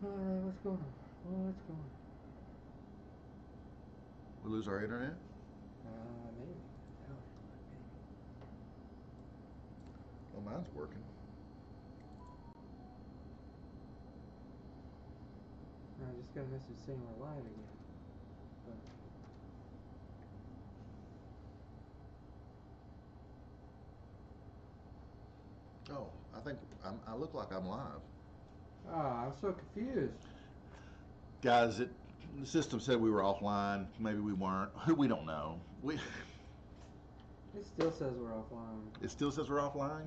What's going on? What's going on? We lose our internet? Maybe. Maybe. Well, mine's working. I just got a message saying we're live again. But... Oh, I think I look like I'm live. I'm so confused. Guys, the system said we were offline. Maybe we weren't. We don't know. It still says we're offline. It still says we're offline?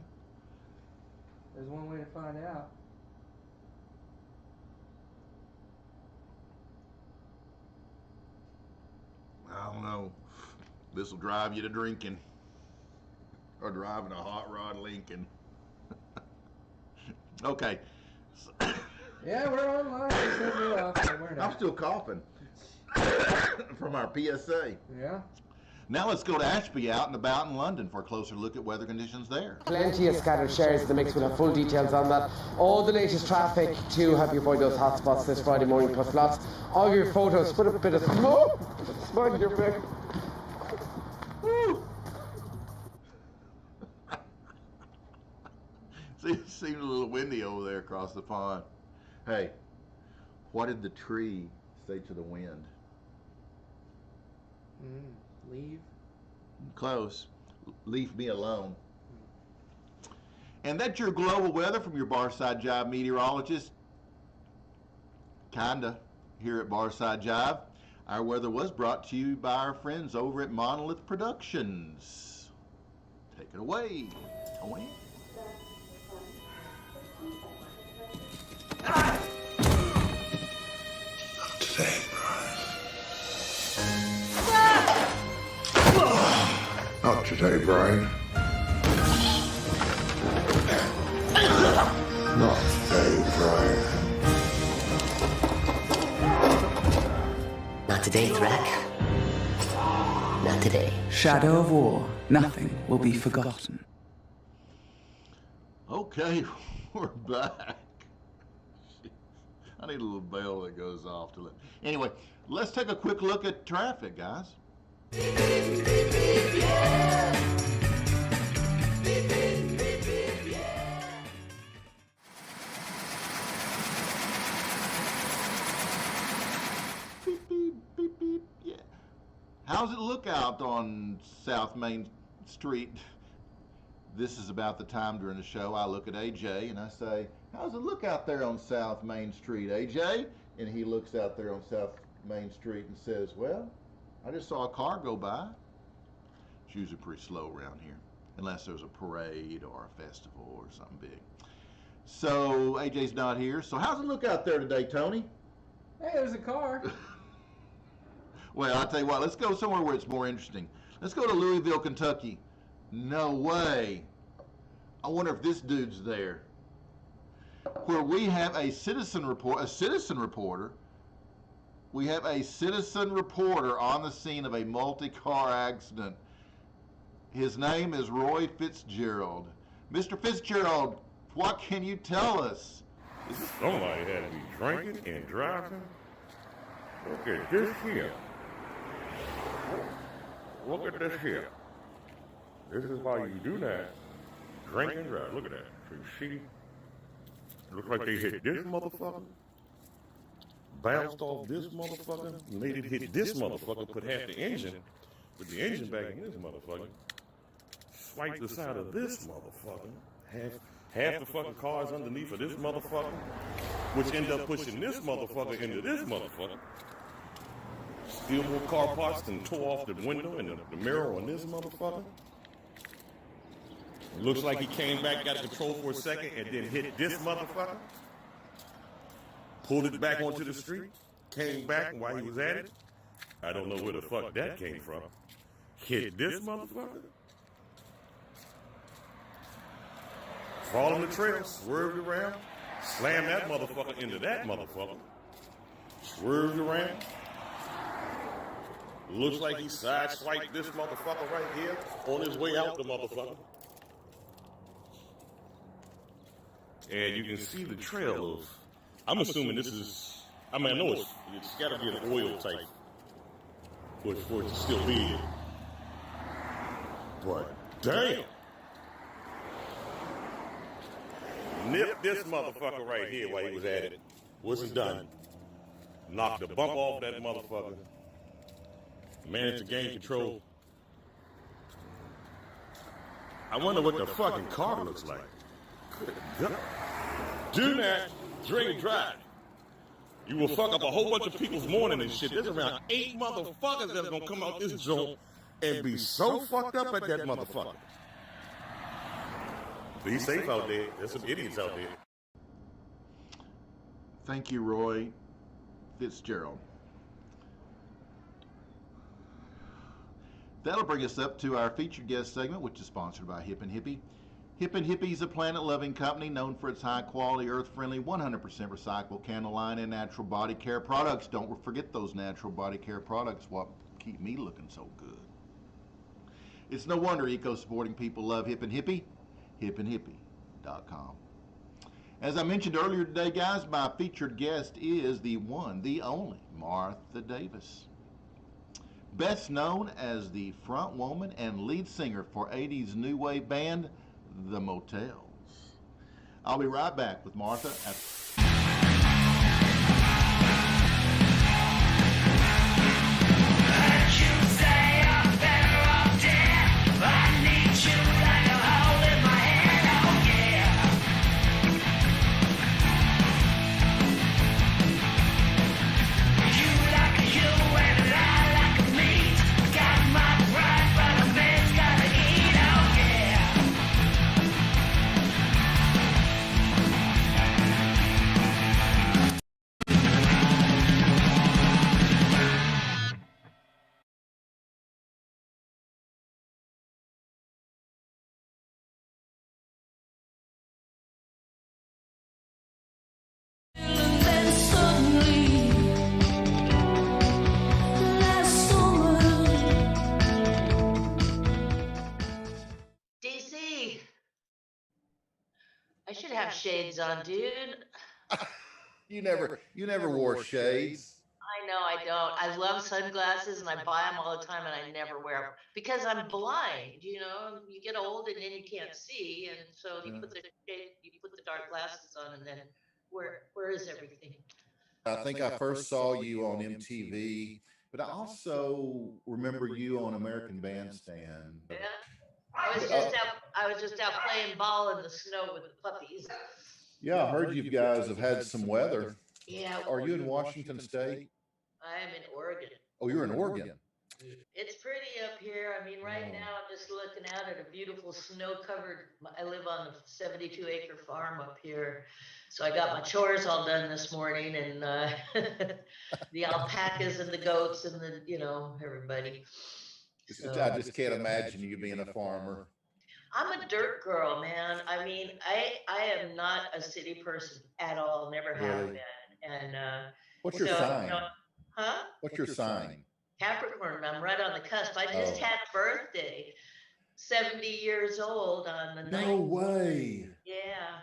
There's one way to find out. I don't know. This will drive you to drinking. Or driving a hot rod Lincoln. Okay. Yeah, we're online. It says we're off, but we're not. I'm still coughing from our PSA. Yeah. Now let's go to Ashby out and about in London for a closer look at weather conditions there. Plenty of scattered shares in the mix. We'll have full details on that. All the latest traffic to help you avoid those hotspots this Friday morning, plus lots of your photos. Put a bit of smoke. Smug your back. It seemed a little windy over there across the pond. Hey, what did the tree say to the wind? Leave. Close. Leave me alone. And that's your global weather from your Barside Jive meteorologist. Kinda, here at Barside Jive. Our weather was brought to you by our friends over at Monolith Productions. Take it away, Tony. Not today, Brian. Not today, Brian. Not today, Brian. Not today, Thrak. Not today. Shadow of War. Nothing will be forgotten. Okay, we're back. I need a little bell that goes off to let. Anyway, let's take a quick look at traffic, guys. Beep, beep, beep, beep, yeah. How's it look out on South Main Street? This is about the time during the show I look at AJ and I say, how's it look out there on South Main Street, AJ? And he looks out there on South Main Street and says, well, I just saw a car go by. It's usually pretty slow around here, unless there's a parade or a festival or something big. So AJ's not here. So how's it look out there today, Tony? Hey, there's a car. Well, I'll tell you what, let's go somewhere where it's more interesting. Let's go to Louisville, Kentucky. No way. I wonder if this dude's there. Where we have a citizen reporter. We have a citizen reporter on the scene of a multi-car accident. His name is Roy Fitzgerald. Mr. Fitzgerald, what can you tell us? Somebody had to be drinking and driving. Look at this here. Look at this here. This is why you do that. Drink and drive. Look at that. You see? Looks like they hit this motherfucker. Bounced off this motherfucker. And they didn't hit this motherfucker. Put half the engine. Put the engine back in this motherfucker. Swipe the side of this motherfucker. Half the fucking cars underneath of this motherfucker. Which end up pushing this motherfucker into this motherfucker. Steal more car parts and tore off the window and the mirror on this motherfucker. It looks like he came back, got control for a second, and then hit this motherfucker. Pulled it back onto the street. Came back while he was at it. I don't know where the fuck that came from. Hit this motherfucker. Followed the trail, swerved around, slammed that motherfucker into that motherfucker. Swerved around. Looks like he sideswiped this motherfucker right here on his way out the motherfucker. And you can see the trail of I'm assuming this is, I mean, I know it's got to be an oil type for it to still be here. But damn. Nip this motherfucker right here while he was at it. Wasn't done. Knocked the bump off that motherfucker. Managed to gain control. I wonder what the fucking car looks like. Good God. Do not drink and drive. You will fuck up a whole bunch of people's morning and shit. There's around 8 motherfuckers that's gonna come out this joint and be so fucked up at that motherfucker. Be safe out there. There's some idiots out there. Thank you, Roy Fitzgerald. That'll bring us up to our featured guest segment, which is sponsored by Hip and Hippie. Hip and Hippie is a planet-loving company known for its high-quality, earth-friendly, 100% recyclable candle line and natural body care products. Don't forget those natural body care products, what keep me looking so good. It's no wonder eco-supporting people love Hip and Hippie, hipandhippie.com. As I mentioned earlier today, guys, my featured guest is the one, the only, Martha Davis. Best known as the front woman and lead singer for 80s new wave band, the Motels. I'll be right back with Martha DC, I should have shades on, dude. You never wore shades. I know I don't. I love sunglasses and I buy them all the time and I never wear them because I'm blind. You know, you get old and then you can't see, and so you put the dark glasses on, and then where is everything? I think I first saw you on MTV, but I also remember you on American Bandstand. Yeah. I was just out playing ball in the snow with the puppies. Yeah, I heard you guys have had some weather. Yeah. Are you in Washington State? I am in Oregon. Oh, you're in Oregon. It's pretty up here. I mean, right now I'm just looking out at a beautiful snow-covered. I live on a 72-acre farm up here, so I got my chores all done this morning, and the alpacas and the goats and everybody. So, I just can't imagine you being a farmer. I'm a dirt girl, man. I mean, I am not a city person at all. Never have been. And what's your sign? Huh? What's your sign? Capricorn. I'm right on the cusp. I just had a birthday. 70 years old on the 9th. No way. Yeah.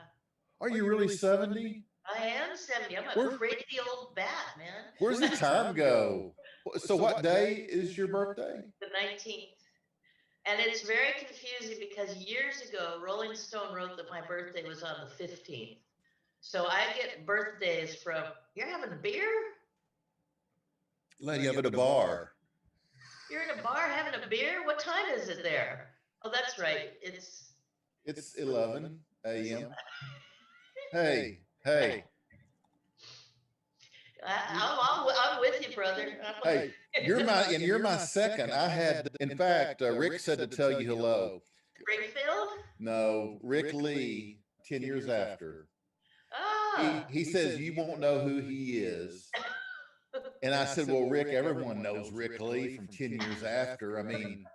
Are you really 70? I am 70. I'm a crazy old bat, man. Where's the time go? So what day is your birthday? The 19th. And it's very confusing because years ago, Rolling Stone wrote that my birthday was on the 15th. So I get birthdays from, you're having a beer? Lady, I'm at a bar. You're in a bar having a beer? What time is it there? Oh, that's right. It's 11 a.m. Hey. I'm with you, brother. Hey, you're my second. I had, in fact, Rick said to tell you hello. Springfield? No, Rick Lee, 10 years after. Ah. He says you won't know who he is. And I said, well, Rick, everyone knows Rick Lee from 10 years after. I mean,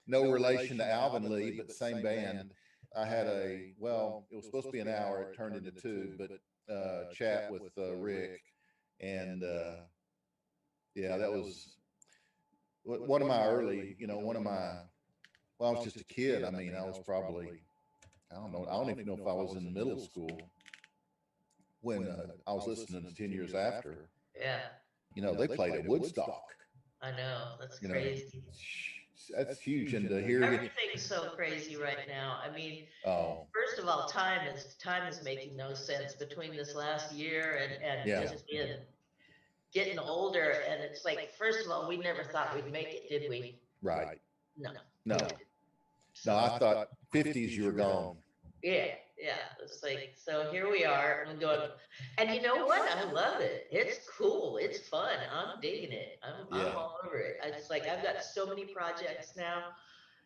no relation to Alvin Lee, but the same band. I had it was supposed to be an hour. It turned into 2, but chat with Rick. And that was one of my early, I was just a kid. I mean, I was probably, I don't know. I don't even know if I was in middle school when I was listening to 10 Years After, Yeah, they played at Woodstock. I know. That's You know, crazy. that's huge. And to hear you, Everything's so crazy right now. I mean, oh, first of all, time is making no sense between this last year and yeah, just getting older. And it's like, first of all, we never thought we'd make it, did we? right. No. No, no, I thought 50s you were gone. Yeah, yeah. It's like, so here we are. I'm going, and you know what? I love it. It's cool. It's fun. I'm digging it. I'm Yeah. all over it. It's like I've got so many projects now.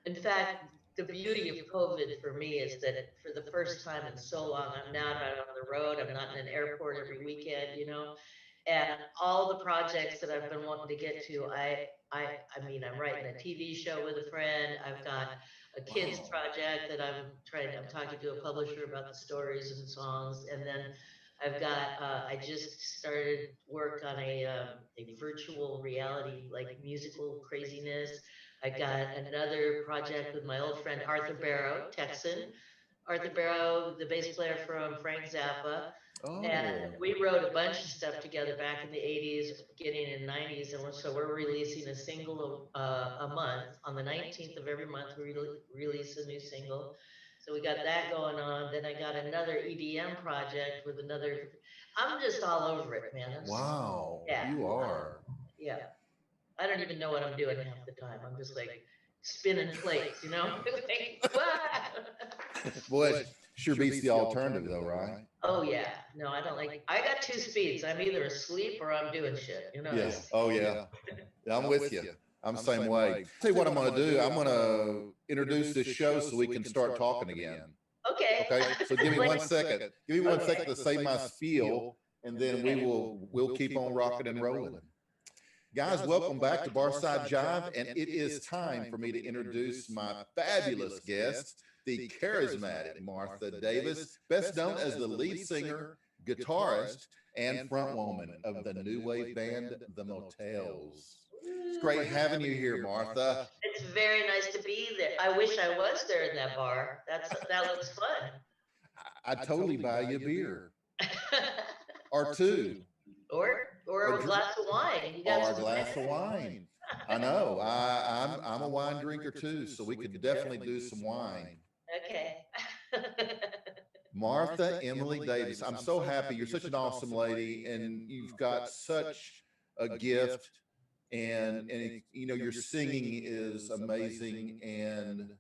In fact, the beauty of COVID for me is that for the first time in so long, I'm not out on the road. I'm not in an airport every weekend, and all the projects that I've been wanting to get to, I mean, I'm writing a TV show with a friend. I've got a kids project that I'm talking to a publisher about the stories and songs. And then I've got, I just started work on a virtual reality, like musical craziness. I got another project with my old friend Arthur Barrow, Texan. Arthur Barrow, the bass player from Frank Zappa. Oh, And we wrote a bunch of stuff together back in the 80s, beginning in 90s. And so we're releasing a single a month. On the 19th of every month, we release a new single. So we got that going on. Then I got another EDM project with another. I'm just all over it, man. wow. Yeah. You are. Yeah. I don't even know what I'm doing half the time. I'm just like spinning plates, like, what? Boy, it sure beats the alternative, though, right? Oh yeah, no, I don't like. I got two speeds. I'm either asleep or I'm doing shit. Yeah. Oh yeah. I'm with you. I'm the same way. Tell you what I'm going to do. I'm going to introduce this show so we can start talking again. Okay. Okay. So give me 1 second. Give me 1 second to say my spiel, and then we'll keep on rocking and rolling. Guys, welcome back to Barside Jive, and it is time for me to introduce my fabulous guest, the charismatic Martha Davis, best known as the lead singer, guitarist, and frontwoman of the new wave band, the Motels. It's great having you here, Martha. It's very nice to be there. I wish I was there in that bar. That looks fun. I'd totally buy you a beer. Or two. Or a glass of wine. You got or a glass of wine. I know. I'm a wine drinker too, so we could definitely do some wine. Okay. Martha Emily Davis, I'm so happy. You're such an awesome lady, and you've got such a gift, and your singing is amazing. And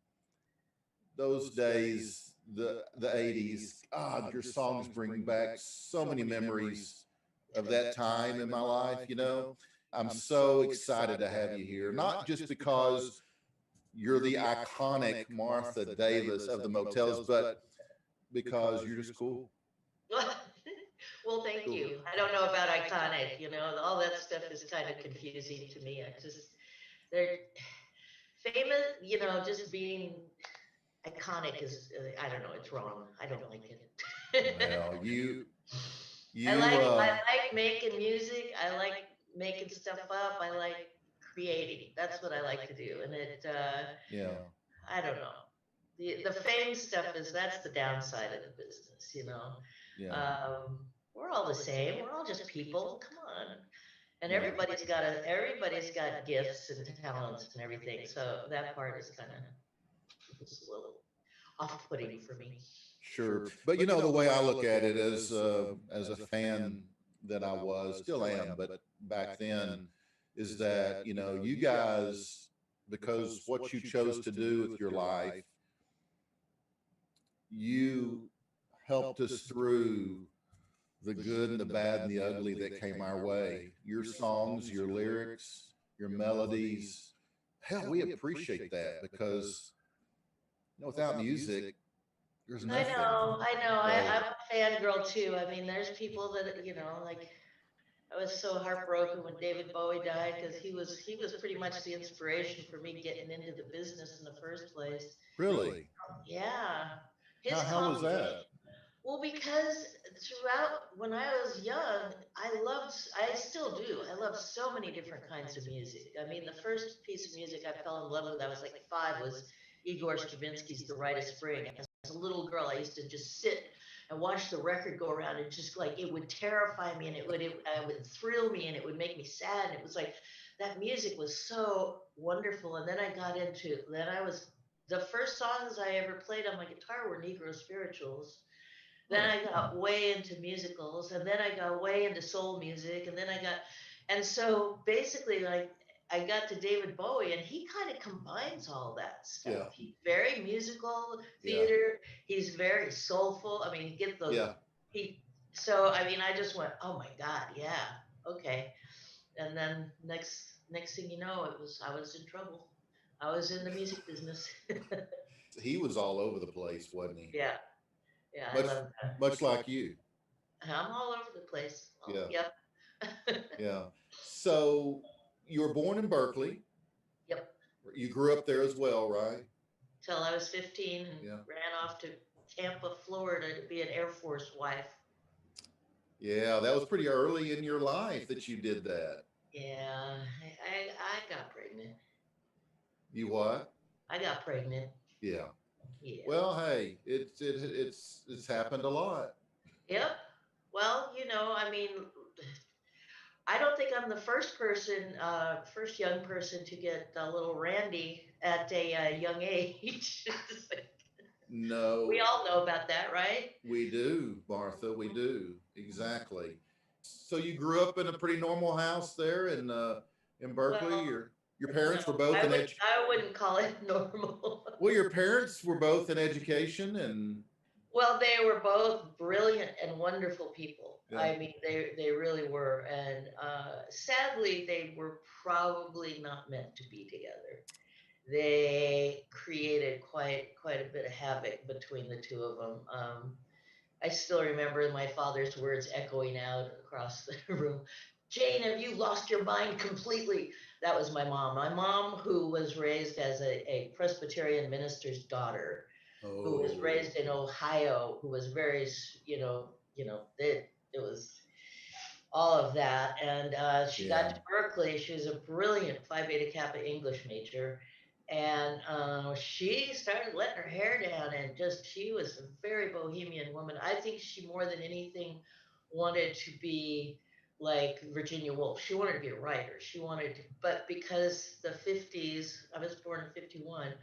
those days, the 80s, God, your songs bring back so many memories of that time in my life. I'm so excited to have you here, not just because you're the iconic Martha Davis of the Motels, but because you're just cool. Well, thank you. I don't know about iconic, all that stuff is kind of confusing to me. They're famous, just being iconic is, I don't know, it's wrong. I don't like it. Well, you I like making music. I like making stuff up. I like creating. That's what I like to do. And yeah, I don't know. The fame stuff that's the downside of the business, yeah. We're all the same. We're all just people. Come on. And everybody's got gifts and talents and everything. So that part is kind of just a little off-putting for me. Sure. But the way I look at it as a fan that I was, still am, but back then, is that, you guys, because what you chose to do with your life, you helped us through the good and the bad and the ugly that came our way. Your songs, your lyrics, your melodies, hell, we appreciate that, because without music, there's nothing. I know. I'm a fangirl too. I mean, there's people that, like, I was so heartbroken when David Bowie died, because he was pretty much the inspiration for me getting into the business in the first place. Really? Yeah. How was that? Well, because throughout, when I was young, I still do. I love so many different kinds of music. I mean, the first piece of music I fell in love with, I was like 5, was Igor Stravinsky's The Rite of Spring. As a little girl, I used to just sit and watch the record go around, and just like it would terrify me, and it would thrill me, and it would make me sad. And it was like that music was so wonderful. And then I was the first songs I ever played on my guitar were Negro spirituals. Then I got way into musicals, and then I got way into soul music, and so basically, like, I got to David Bowie, and he kind of combines all that stuff. Yeah. He's very musical Yeah. theater. He's very soulful. I mean, he gets those. Yeah. So I mean, I just went, oh my God, yeah, okay. And then next thing you know, I was in trouble. I was in the music business. He was all over the place, wasn't he? Yeah. Yeah, Much, I love that. much like you. I'm all over the place. Yeah. Yep. Yeah. So you were born in Berkeley. Yep. You grew up there as well, right? Till I was 15 and Yeah. ran off to Tampa, Florida to be an Air Force wife. Yeah, that was pretty early in your life that you did that. Yeah, I got pregnant. You what? I got pregnant. Yeah. Yeah. Well, hey, it's happened a lot. Yep. Well, I mean, I don't think I'm the first young person to get a little randy at a young age. No. We all know about that, right? We do, Martha. We do. Exactly. So you grew up in a pretty normal house there in Berkeley. Well, your parents no, were both I in wouldn't call it normal. Well, your parents were both in education and Well, they were both brilliant and wonderful people. Yeah. I mean, they really were, and sadly, they were probably not meant to be together. They created quite a bit of havoc between the two of them. I still remember my father's words echoing out across the room. Jane, have you lost your mind completely? That was my mom. My mom, who was raised as a Presbyterian minister's daughter, who was raised in Ohio, who was very, it was all of that. And she got to Berkeley. She was a brilliant Phi Beta Kappa English major. And she started letting her hair down, and she was a very bohemian woman. I think she, more than anything, wanted to be like Virginia Woolf. She wanted to be a writer. But because the 50s, I was born in 51,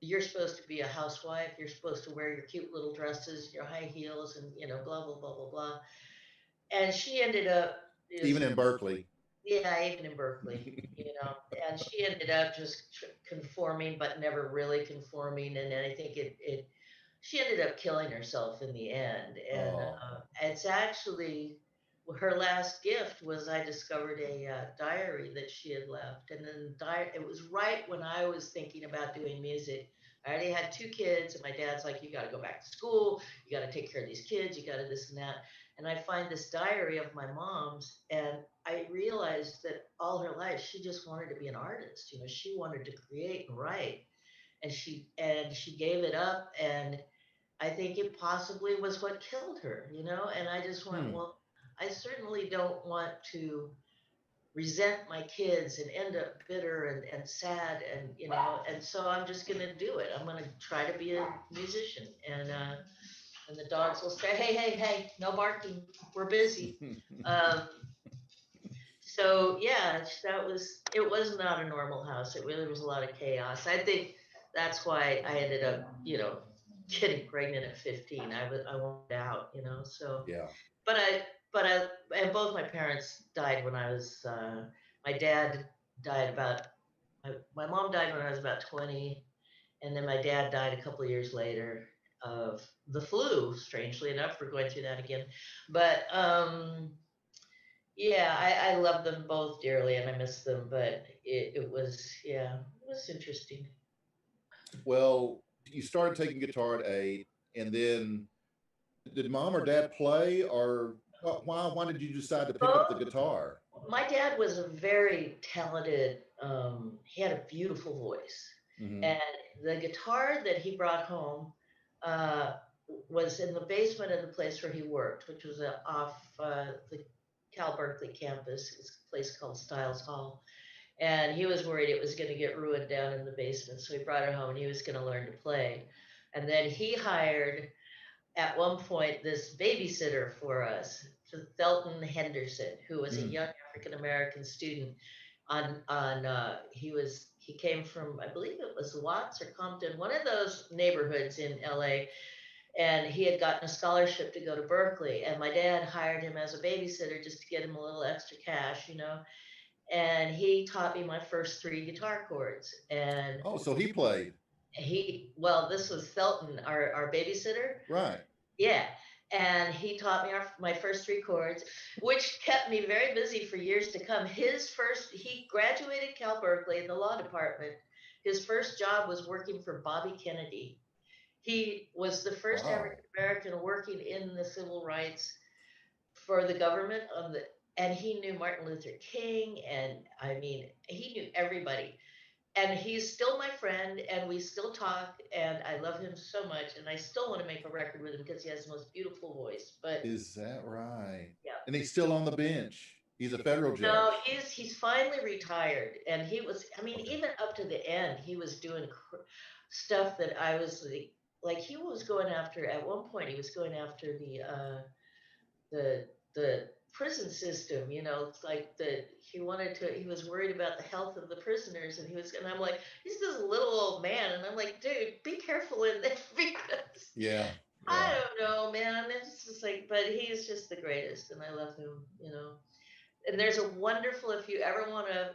you're supposed to be a housewife. You're supposed to wear your cute little dresses, your high heels, and blah blah blah blah blah. And she ended up even in Berkeley. Yeah, even in Berkeley, and she ended up just conforming, but never really conforming. And I think she ended up killing herself in the end. And it's actually her last gift was I discovered a diary that she had left. And then it was right when I was thinking about doing music. I already had 2 kids, and my dad's like, you got to go back to school. You got to take care of these kids. You got to this and that. And I find this diary of my mom's, and I realized that all her life she just wanted to be an artist. She wanted to create and write, and she gave it up. And I think it possibly was what killed her. And I just went, well, I certainly don't want to resent my kids and end up bitter and sad, and and so I'm just going to do it. I'm going to try to be a musician. And the dogs will say, hey, no barking. We're busy. So yeah, it was not a normal house. It really was a lot of chaos. I think that's why I ended up, getting pregnant at 15. I wanted out, so. Yeah. And both my parents died when I was, my dad died my mom died when I was about 20. And then my dad died a couple of years later of the flu, strangely enough. We're going through that again. But yeah, I love them both dearly, and I miss them. But it was interesting. Well, you started taking guitar at 8, and then did mom or dad play, or why did you decide to pick up the guitar? My dad was a very talented, he had a beautiful voice. Mm-hmm. And the guitar that he brought home was in the basement of the place where he worked, which was off the Cal Berkeley campus. It was a place called Stiles Hall. And he was worried it was going to get ruined down in the basement. So he brought it home, and he was going to learn to play. And then he hired at one point this babysitter for us, Felton Henderson, who was a young African American student he came from, I believe it was Watts or Compton, one of those neighborhoods in LA, and he had gotten a scholarship to go to Berkeley, and my dad hired him as a babysitter just to get him a little extra cash, and he taught me my first 3 guitar chords. And Oh, so he played. Well, this was Felton, our babysitter. Right. Yeah. And he taught me my first 3 chords, which kept me very busy for years to come. He graduated Cal Berkeley in the law department. His first job was working for Bobby Kennedy. He was the first African American working in the civil rights for the government and he knew Martin Luther King, and I mean, he knew everybody. And he's still my friend, and we still talk, and I love him so much, and I still want to make a record with him because he has the most beautiful voice. But is that right? Yeah. And he's still on the bench. He's a federal judge. No, he's finally retired, and he was. I mean, even up to the end, he was doing stuff that I was like he was going after. At one point, he was going after the prison system, it's like he was worried about the health of the prisoners, and I'm like, he's this little old man, and I'm like, dude, be careful in there because yeah. I don't know, man. It's just like, but he's just the greatest, and I love him, And there's a wonderful, if you ever want to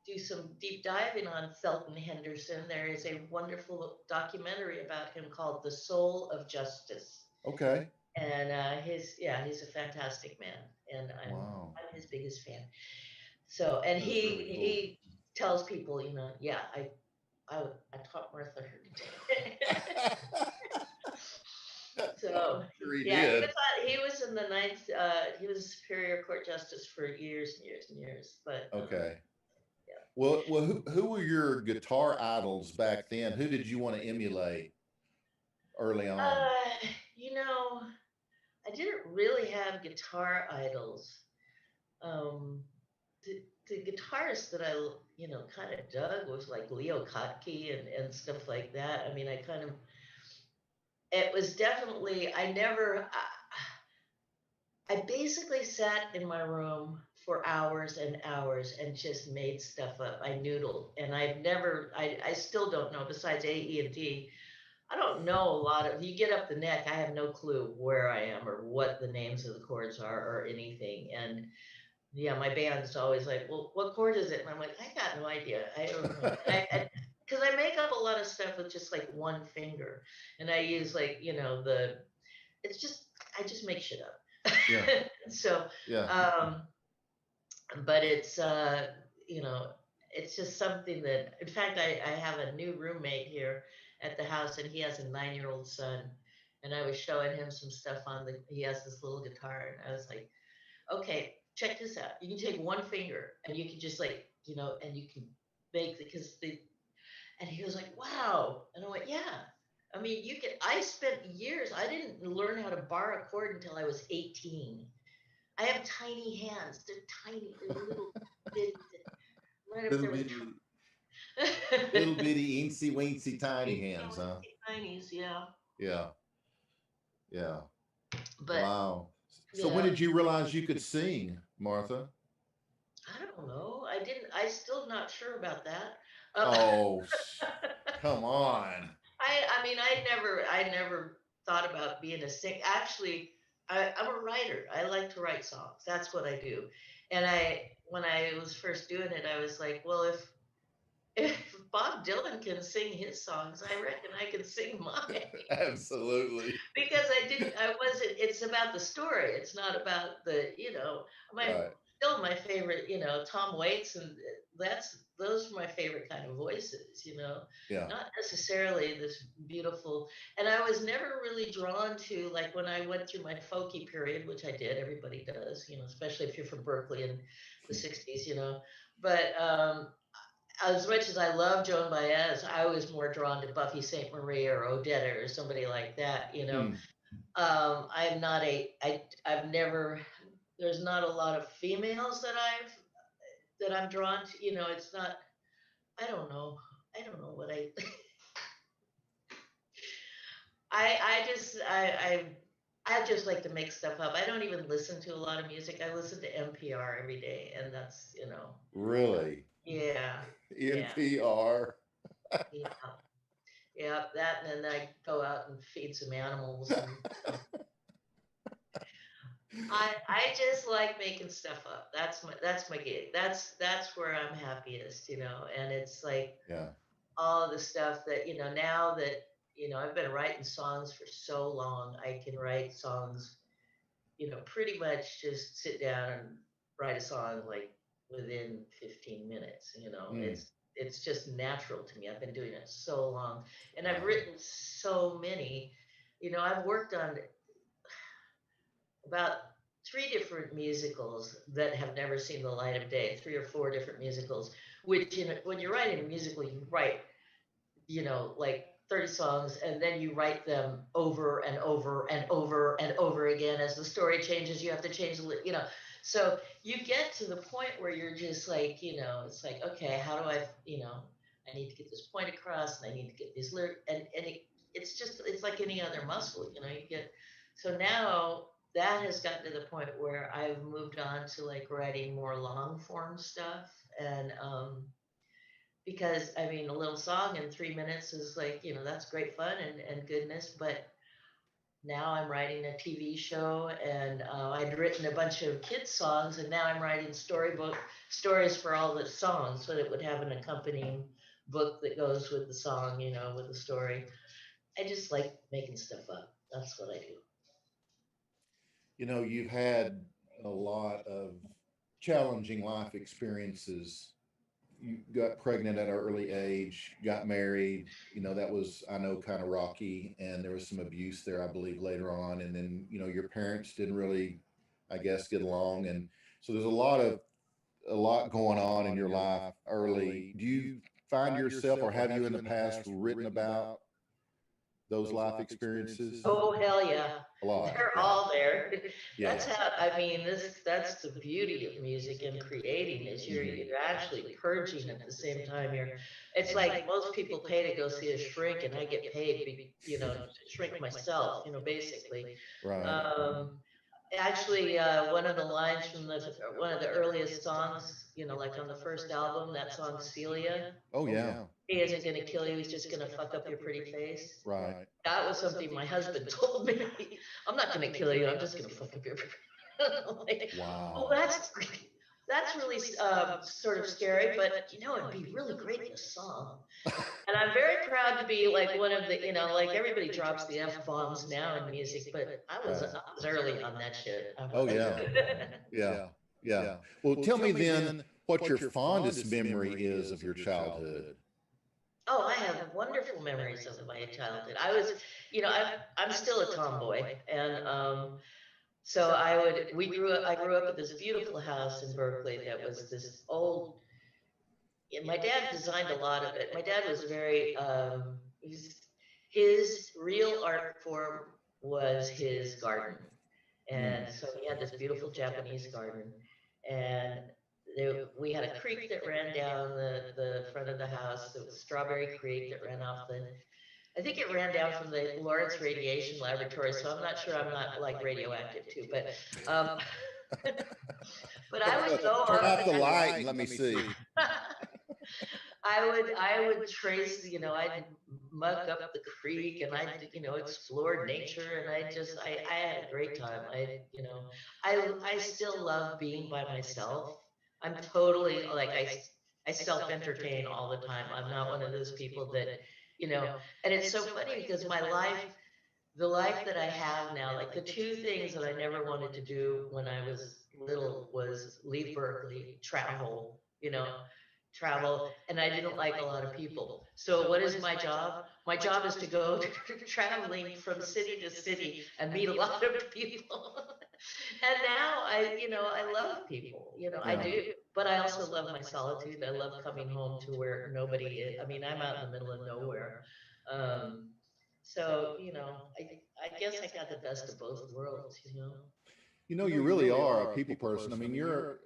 do some deep diving on Felton Henderson, there is a wonderful documentary about him called The Soul of Justice. Okay. And he's a fantastic man, and I'm his biggest fan. So, and he tells people, I taught Martha her So sure he yeah, did. he was in the ninth. He was a Superior Court Justice for years and years and years. But okay. Yeah. Well, who were your guitar idols back then? Who did you want to emulate early on? I didn't really have guitar idols. The guitarist that I, kind of dug was like Leo Kottke and stuff like that. I mean, it was definitely, I basically sat in my room for hours and hours and just made stuff up. I noodled, and I still don't know, besides A, E, and D, I don't know a lot of, you get up the neck, I have no clue where I am or what the names of the chords are or anything. And yeah, my band's always like, well, what chord is it? And I'm like, I got no idea. I don't know. Because I make up a lot of stuff with just like one finger. And I use like, I just make shit up. Yeah. So, yeah. But it's, it's just something that, in fact, I have a new roommate here at the house, and he has a 9-year-old son, and I was showing him some stuff he has this little guitar, and I was like, okay, check this out. You can take one finger, and you can just like, and you can make and he was like, wow. And I went, yeah. I mean, I spent years, I didn't learn how to bar a chord until I was 18. I have tiny hands. They're tiny. They're little bitty. Right up there with little bitty, eensy weensy tiny hands, huh? Tinies, yeah. Yeah. Yeah. But, wow. So when did you realize you could sing, Martha? I don't know. I still not sure about that. Oh, come on. I mean, I never thought about being a singer. Actually, I'm a writer. I like to write songs. That's what I do. And when I was first doing it, I was like, well, if Bob Dylan can sing his songs, I reckon I can sing mine. Absolutely. Because it's about the story. It's not about still my favorite, Tom Waits, and those are my favorite kind of voices, Yeah. Not necessarily this beautiful. And I was never really drawn to, like, when I went through my folky period, which I did, everybody does, especially if you're from Berkeley in the 60s, but as much as I love Joan Baez, I was more drawn to Buffy St. Marie or Odetta or somebody like that, I'm not I've never, there's not a lot of females that I'm drawn to, it's not, I don't know what I just like to make stuff up. I don't even listen to a lot of music. I listen to NPR every day, and that's, Really? yeah, yeah, NPR. yeah, yeah. That, and then I go out and feed some animals, and so I just like making stuff up. That's my gig. That's where I'm happiest, And it's like Yeah. all of the stuff that, now that, I've been writing songs for so long, I can write songs, pretty much just sit down and write a song like within 15 minutes, Mm. it's just natural to me. I've been doing it so long, and I've Wow. written so many, I've worked on about three different musicals that have never seen the light of day, three or four different musicals, which, when you're writing a musical, you write, like 30 songs, and then you write them over and over and over and over again. As the story changes, you have to change so you get to the point where you're just like, it's like, okay, how do I need to get this point across, and I need to get these lyrics, it's like any other muscle, you get. So now that has gotten to the point where I've moved on to like writing more long form stuff, and because I mean, a little song in 3 minutes is like, that's great fun and goodness. But now I'm writing a TV show, and I'd written a bunch of kids' songs, and now I'm writing stories for all the songs, so that it would have an accompanying book that goes with the song, with the story. I just like making stuff up. That's what I do. You've had a lot of challenging life experiences. You got pregnant at an early age, got married, that was, I know, kind of rocky, and there was some abuse there, I believe, later on. And then, your parents didn't really, I guess, get along. And so there's a lot going on in your life early. Do you find yourself, or have you in the past written about those life experiences? Oh, hell yeah. A lot. They're Yeah. all there. Yeah. That's how, I mean, that's the beauty of music and creating, is you're actually purging at the same time. It's like most people pay to go see a shrink, and I get paid, to shrink myself, basically. Right. Actually, one of the lines from one of the earliest songs, like on the first album, that song Celia. Oh, yeah. He isn't going to kill you, he's just going to fuck up your pretty face. Right. That was something my husband told me. I'm not going to kill you, I'm just going to fuck up your like, Wow. oh, that's really sort of scary, but it'd be really great in a song. And I'm very proud to be like one of the, like everybody drops the F-bombs now in music, but I was early on that shit. Oh, yeah. Yeah. Yeah. Well, tell me then what your fondest memory is of your childhood. Oh, I have wonderful memories of my childhood. I was, I'm still a tomboy, and so I grew up at this beautiful house in Berkeley that was this old. And my dad designed a lot of it. My dad was very, his real art form was his garden, and so he had this beautiful Japanese garden, and we had a creek that ran down the front of the house, the Strawberry Creek that ran off I think it ran down from the Lawrence Radiation Laboratory, so I'm not sure I'm not like radioactive too, but but I would go turn up off the light and let me see. I would trace, I'd muck up the creek, and I'd, explore nature, and I had a great time. I still love being by myself. I'm totally like, I self-entertain all the time. I'm not one of those people that, and it's so funny because the life that I have now, like the two things that I never wanted to do when I was little was leave Berkeley, travel, and I didn't like a lot of people. So what is my job? My job is to go traveling from city to city and meet a lot of people. And now I love people, I do, but I also love my solitude. I love coming home to where nobody is. I mean, I'm out in the middle of nowhere. So, I guess I got the best of both worlds, You really are a people person. I mean, you're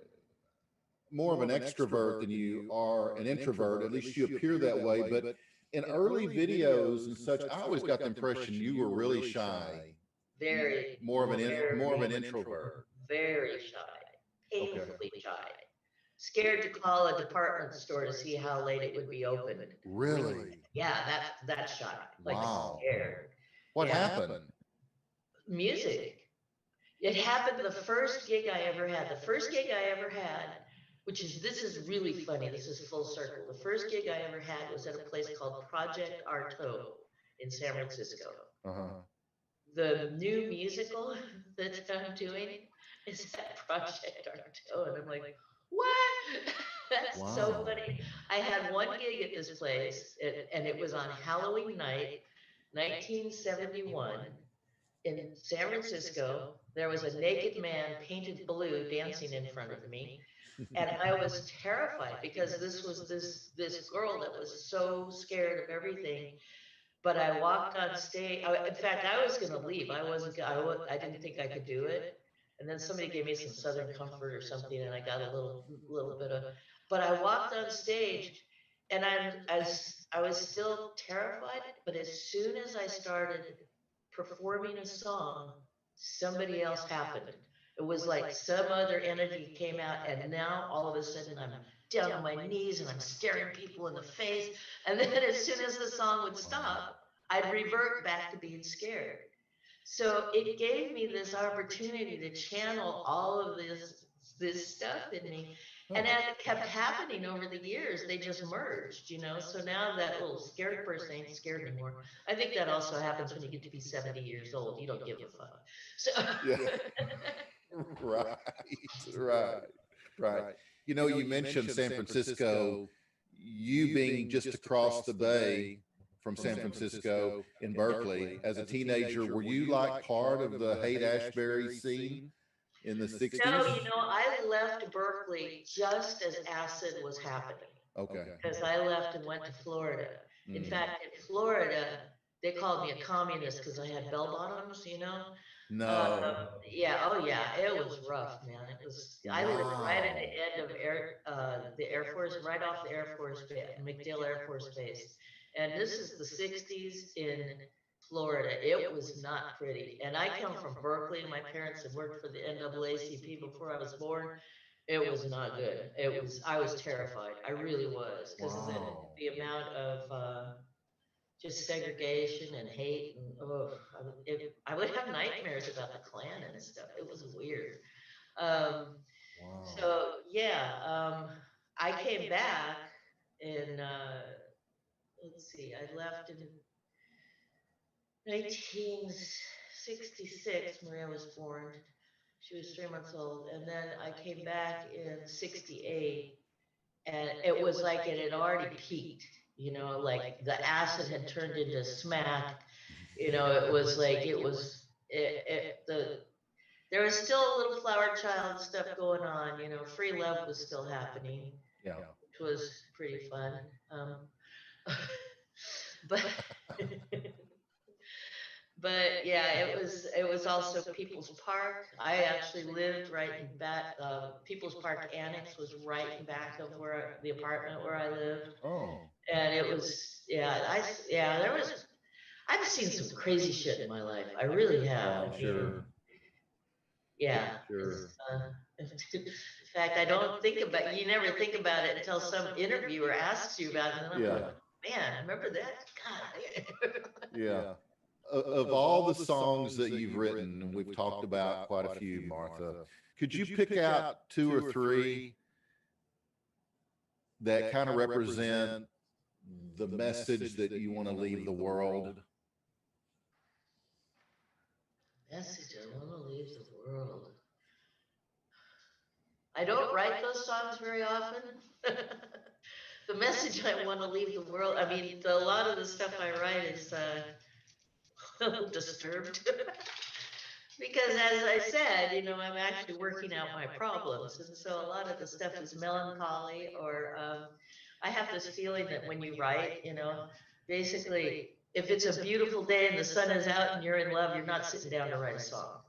more of an extrovert than you are an introvert. At least you appear that way. But in early videos and such, I always got the impression you were really shy. Very, More of an very, introvert. very shy, painfully shy. Scared to call a department store to see how late it would be open. Really? Yeah, that's shy. Like Wow. scared. What Yeah. happened? Music. It happened the first gig I ever had. The first gig I ever had, this is really funny. This is full circle. The first gig I ever had was at a place called Project Artaud in San Francisco. The new musical that I'm doing is at Project Artaud. And I'm like, what? That's so funny. I had one gig at this place, and it was on Halloween night, 1971. In San Francisco, there was a naked man painted blue dancing in front of me, and I was terrified because this was this girl that was so scared of everything. But I walked on stage. In fact, I was going to leave. I didn't think I could do it. And then somebody gave me some Southern Comfort or something, and I got a little bit of. But I walked on stage, and I was still terrified. But as soon as I started performing a song, somebody else happened. It was like some other entity came out, and now all of a sudden I'm down on my knees and I'm staring people in the face. And then as soon as the song would stop, I'd revert back to being scared. So it gave me this opportunity to channel all of this stuff in me. And as it kept happening over the years, they just merged, you know. So now that little scared person ain't scared anymore. I think that also happens when you get to be 70 years old. You don't give a fuck. So Yeah. Right. You know, you mentioned San Francisco, you being just across the bay from San Francisco in Berkeley. As a teenager, were you like part of the Haight-Ashbury scene in the 60s? No, you know, I left Berkeley just as acid was happening. Okay. Because I left and went to Florida. In fact, in Florida, they called me a communist because I had bell bottoms, you know? No. Yeah, oh yeah, it was rough, man. It was. I lived right at the end of the Air Force, right off the Air Force base, MacDill Air Force Base, and this is the '60s in Florida. It was not pretty, and I come from Berkeley. My parents had worked for the NAACP before I was born. It was not good. It was. I was terrified. I really was, because the amount of just segregation and hate, and I would have nightmares about the Klan and stuff. It was weird. So yeah, I came back in let's see, I left in 1966. Maria was born. She was 3 months old, and then I came back in '68, and it was like it had already peaked. You know, like the acid had turned into smack. You know, it was like there was still a little flower child stuff going on. You know, free love was still happening, which was pretty fun. But but yeah, it was also People's Park. I actually lived right in back. People's Park Annex was right in back of the apartment where I lived. Oh. And it was, I've seen some crazy shit in my life. I really have. Sure. Yeah. Sure. In fact, you never think about it until some interviewer asks you about it. And I'm like, man, remember that? God. Yeah. Of all the songs that you've written, and we've talked about quite a few, Martha, could you pick out 2 or 3 that kind of represent the message that you want to leave the world? Message I want to leave the world. I don't write those songs very often. The message I want to leave the world, I mean, a lot of the stuff I write is disturbed. Because as I said, you know, I'm actually working out my problems. And so a lot of the stuff is melancholy, or I have this feeling that when you write, you know, basically, if it's a beautiful day and the sun is out and you're in love, you're not sitting down to write a song,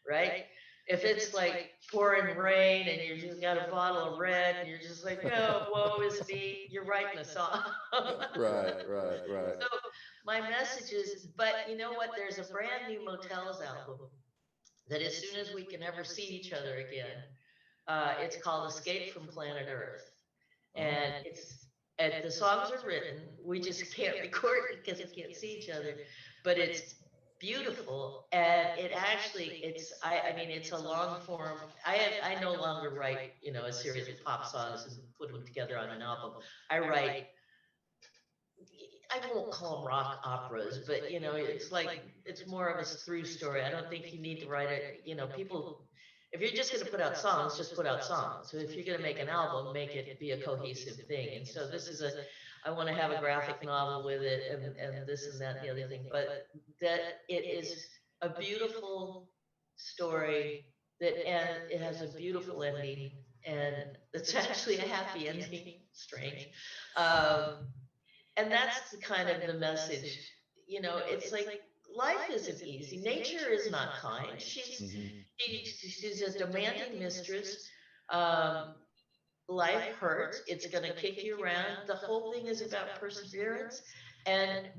right? If it's like pouring rain and you just got a bottle of red and you're just like, oh, woe is me, you're writing a song. Right. So my message is, but you know what? There's a brand new Motels album that as soon as we can ever see each other again, it's called Escape from Planet Earth. And the songs are written. We just can't record it because we can't see each other. But it's beautiful, and I mean, it's a long form. I no longer write, a series of pop songs and put them together on an album. I write, I won't call them rock operas, but it's more of a through story. I don't think you need to write it. People, if you're just going to put out songs, just put out songs. So if you're going to make an album, make it be a cohesive thing. And so I want to have a graphic novel with it, and this and that and the other thing. But that it is a beautiful story and it has a beautiful ending, and it's actually a happy ending. Strange. And that's the kind of the message. It's like life isn't easy. Nature is not kind. She's a demanding mistress. Life hurts. It's going to kick you around. The whole thing is about perseverance and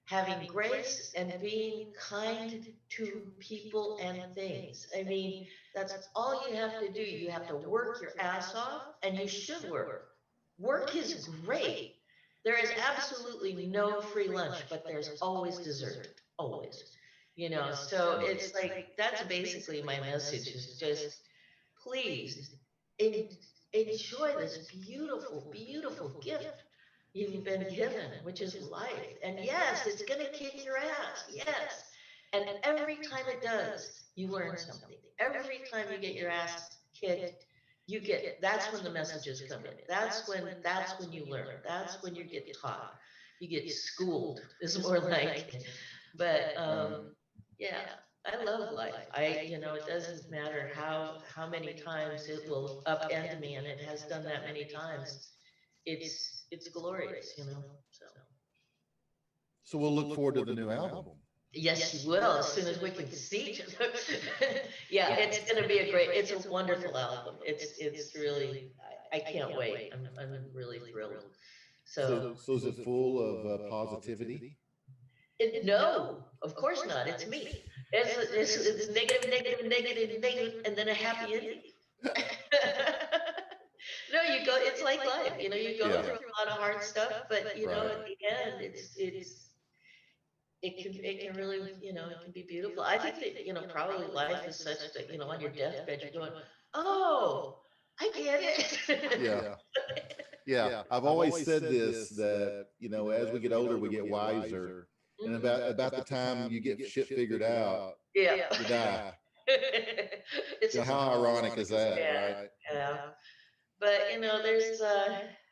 having grace and being kind to people and things. I mean, that's all you have to do. You have to work your ass off, and you should work. Work is great. There is absolutely no free lunch, but there's always dessert. Always. So it's like, that's basically my message, is just please enjoy this beautiful, beautiful gift you've been given, which is life. And yes, it's going to kick your ass. Yes. And every time it does, you learn something. Every time you get your ass kicked, that's when the messages come in. That's when you learn. That's when you get taught. You get schooled is more like. But yeah, I love life. It doesn't matter how many times it will upend me, and it has done that many times. It's glorious, So we'll look forward to the new album. Yes, you will, as soon as we can see each other. Yeah, it's going to be it's a wonderful album. It's really, I can't wait. I'm really thrilled. So is it full of positivity? No, of course not. It's me. It's negative, negative, negative, negative, and then a happy ending. No, it's like life. You go through a lot of hard stuff, but at the end, it can really, it can be beautiful. I think that, probably life is such that, on your deathbed, you're going, oh, I get it. Yeah. I've always said this, that, as we get older, we get wiser. And about the time you get shit figured out, you die. How ironic is that, right? Yeah. But, there's,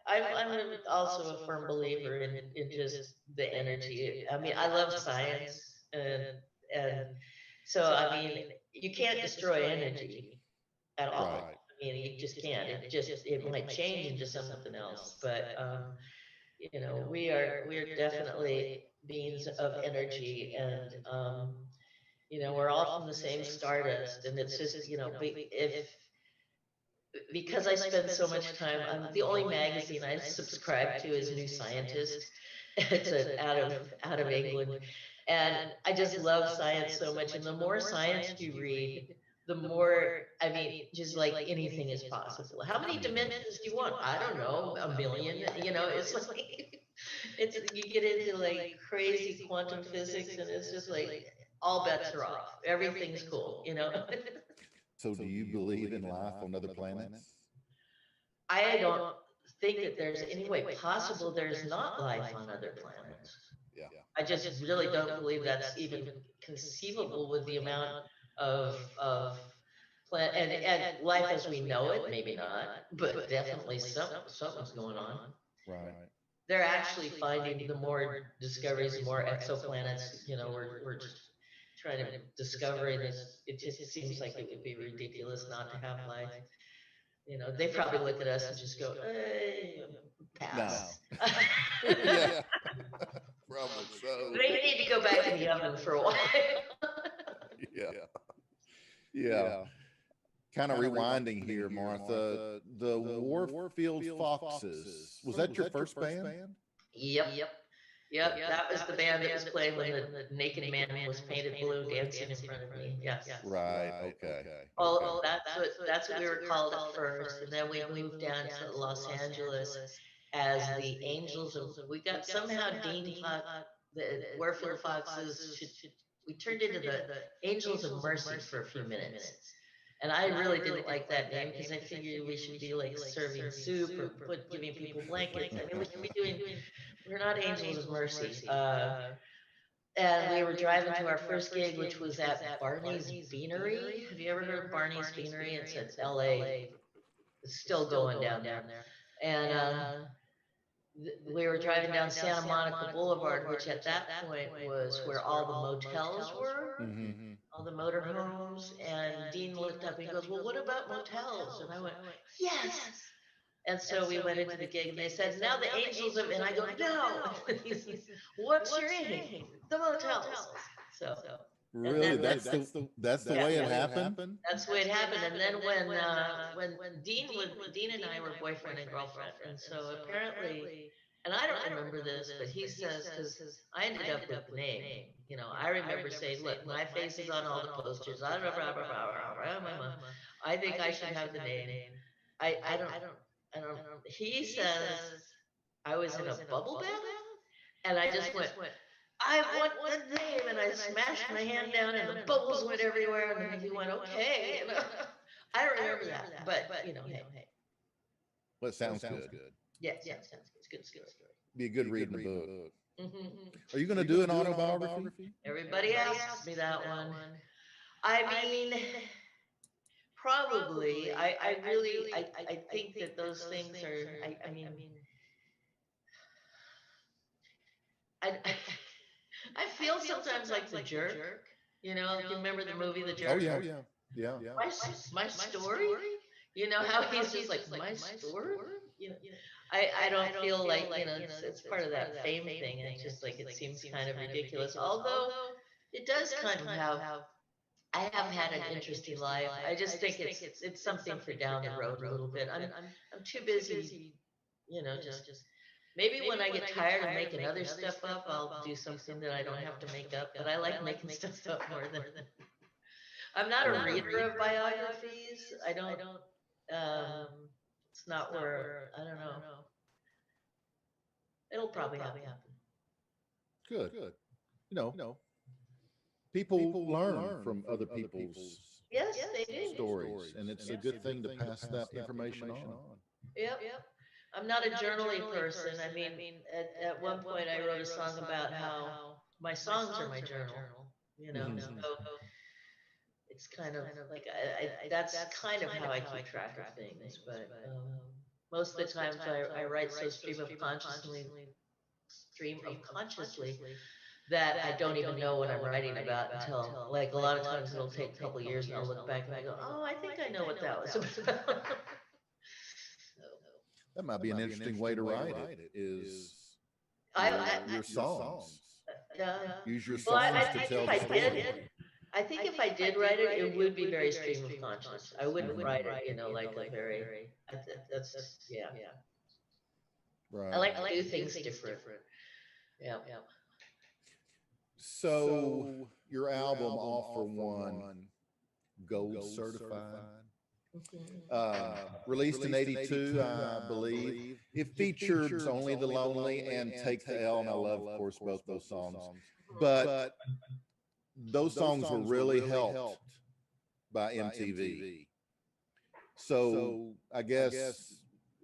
I'm also a firm believer in just the energy. I mean, I love science, and so, I mean, you can't destroy energy at all. Right. I mean, you just can't. It might change into something else. But, we are definitely beings of energy, and, we're all from the same stardust, and it's just, because I spend so much time on the only magazine I subscribe to is New Scientist. It's out of England, and I just love science so much. And the more science you read, the more, I mean, just like anything is possible. How many dimensions do you want? I don't know, a million. It's like you get into like crazy quantum physics, and it's just like all bets are off. Everything's cool. So do you believe in life on other planets? I don't think that there's any way possible there's not life on other planets. Yeah. I just really don't believe that's even conceivable with the amount of and life as we know it, maybe not, but definitely something's going on. Right. They're actually finding the more discoveries, the more exoplanets, we're just trying to discover this. It just seems like it would be ridiculous not to have life. They probably look at us and just go, hey, pass. No. Yeah. Probably so. They need to go back in the oven for a while. Yeah. Yeah. Kind of rewinding here, Martha. The Warfield Foxes. Was that your first band? Yep. That was the band that was playing when the naked man was painted blue dancing in front of me. Yes. Right. Okay. Well, that's what we were called at first, and then we moved down to Los Angeles as the Angels of. We got somehow Dean thought the Warfield Foxes should. We turned into the Angels of Mercy for a few minutes. And I really didn't like that name because I figured we should be like serving soup or giving people blankets. I mean, we should be doing. We're not Angels of Mercy. And we were driving to our first gig, which was at Barney's Beanery. Have you ever heard of Barney's Beanery? It's in LA. It's still going down there. And we were driving down Santa Monica Boulevard, which at that point was where all the motels were. All the motorhomes, and Dean looked up and he goes, "Well, what about motels?" And I went, "Yes." And so we went into the gig, and they said, "Now the Angels of," and I go, "No." He says, "What's your aim?" The motels. So really, that's the way it happened. That's the way it happened. And then when Dean and I were boyfriend and girlfriend, and so apparently. And I don't remember this, but he says, because I ended up with the name. You know, I remember saying, "Look, my face is on all the posters. I think I should have the name." I don't. He says I was in a bubble bath, and I just went, "I want the name," and I smashed my hand down, and the bubbles went everywhere. And then he went, "Okay." You know? I don't remember that, but you know, hey. Well, it sounds good. Yeah, sounds good. It's a good story. Be a good reading the book. Are you going to do an autobiography? Everybody asks me that one. I mean, probably. I really think that those things are. I mean, I feel sometimes like the jerk. You know, you remember the movie The Jerk? Oh yeah. My story. You know how he's just like my story. You know. I don't feel like, you know, it's part of that fame thing. It's just like, it seems kind of ridiculous. Although it does kind of have, I have had an interesting life. I just think it's something for down the road a little bit. I'm too busy, you know, just maybe when I get tired of making other stuff up, I'll do something that I don't have to make up. But I like making stuff up more than. I'm not a reader of biographies. I don't. It's not where, I don't know. It'll probably happen. Good. You know, people learn from other people's Yes, they do. stories, and it's a good thing to pass that information on. Yep. I'm not a journaly person. I mean, at one point I wrote a song about how my songs are my journal. You know, so it's kind of like that's kind of how I keep track of things. But most of the times I write so stream of consciously that I don't even know what I'm writing about until, like, a lot of times it'll take a couple of years and I'll look back and I go, "Oh, I think I know what that was about." That might be an interesting way to write it. Is your songs? Use your songs to tell the story. I think if I did write it, it would be very stream of conscious. I wouldn't write it, you know, like a very. That's yeah. Right. I like to do things different. Yeah. So your album, All for One, gold certified, released in '82, I believe. It featured Only the Lonely and Take the L, and I love, of course, both those songs. But those songs were really helped by MTV. So I guess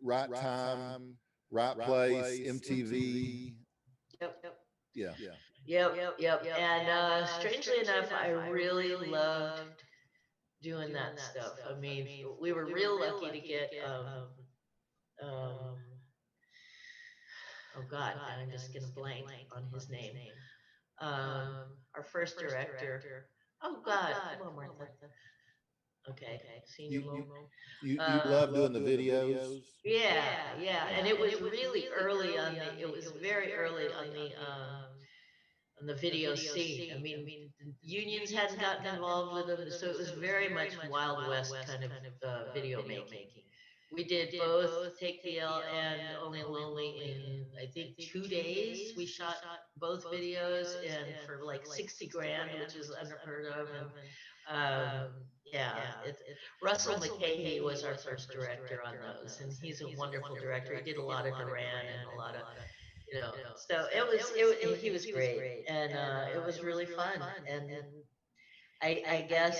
right time, right place, MTV. Yep. And strangely enough, I really loved doing that stuff. I mean, we were real lucky to get oh God, and I'm just gonna blank on his name. Our first director. Oh God, come on, Martha. Okay, Senior Momo. You love doing the videos? Yeah, and it was really early on the. It was very early on on the video scene. I mean, the unions hadn't gotten involved with them, so it was very much Wild West kind of video making. We did both Take the L and Only Lonely in, I think, 2 days. We shot both videos and for like 60 grand, which is unheard of. And yeah, Russell McKay was our first director on those, and he's a wonderful director. He did a lot of Duran and a lot of, so he was great, and it was really fun. And I guess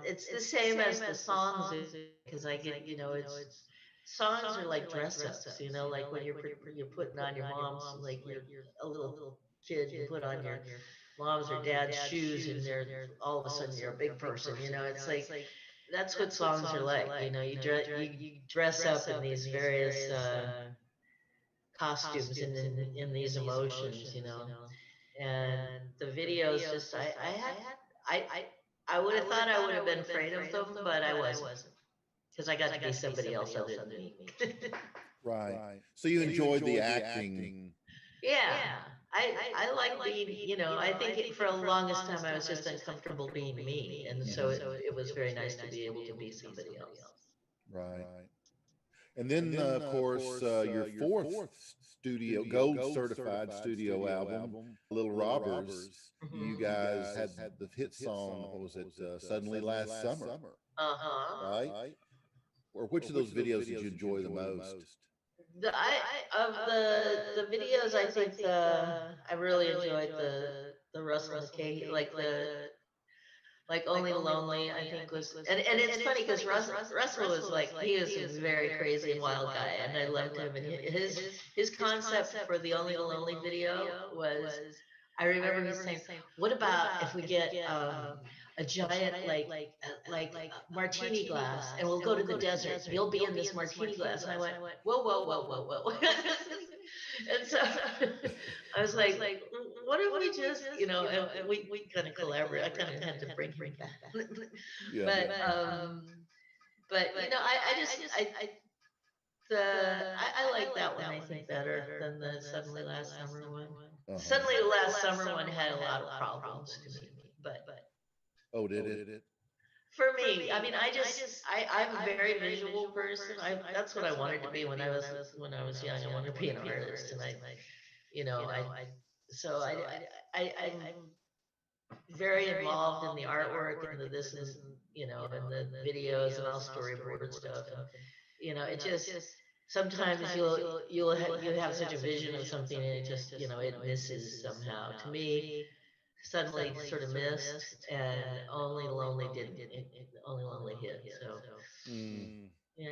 it's the same as the songs, because I get, it's songs are like dress ups, like when you're putting on your mom's, like you're a little kid, you put on your mom's or dad's shoes, and they're all of a sudden you're a big person. It's like that's what songs are like. You dress up in these various costumes and in these emotions, and the videos just I would have thought I would have been afraid of them, but I wasn't, because I got to be somebody else other than me. Right. So you enjoyed the acting. Yeah. I like being, I think for the longest time I was just uncomfortable being me. And so it was very nice to be able to be somebody else. Right. And then, of course, your fourth studio, gold certified studio album, Little Robbers, you guys had the hit song, what was it, Suddenly Last Summer? Right? Or which of those videos did you enjoy the most? Of the videos, I think I really enjoyed the Russell McKay, like Only Lonely, I think was, and it's funny because Russell was like, he is a very crazy and wild guy, and I loved him. And his concept for the Only Lonely video was, I remember he saying, "What about if we get a giant martini glass, and we'll go to the desert. You'll be in this martini glass." And I went, "Whoa, whoa, whoa, whoa, whoa!" And so I was like, "What if we just, and we kind of collaborate." I kind of had to bring him back, but I like that one, I think, better than the Suddenly Last Summer one. Suddenly the Last Summer one had a lot of problems to me, but Oh, did it? for me, I mean, I'm a very visual person. That's what I wanted to be when I was young. I wanted to be an artist, and I'm very involved in the artwork and the this and and the videos and all storyboard stuff. And it just, sometimes you have such a vision of something, and it just, it misses somehow. To me, Suddenly sort of missed, and Only Lonely didn't. Only Lonely hit. So yeah.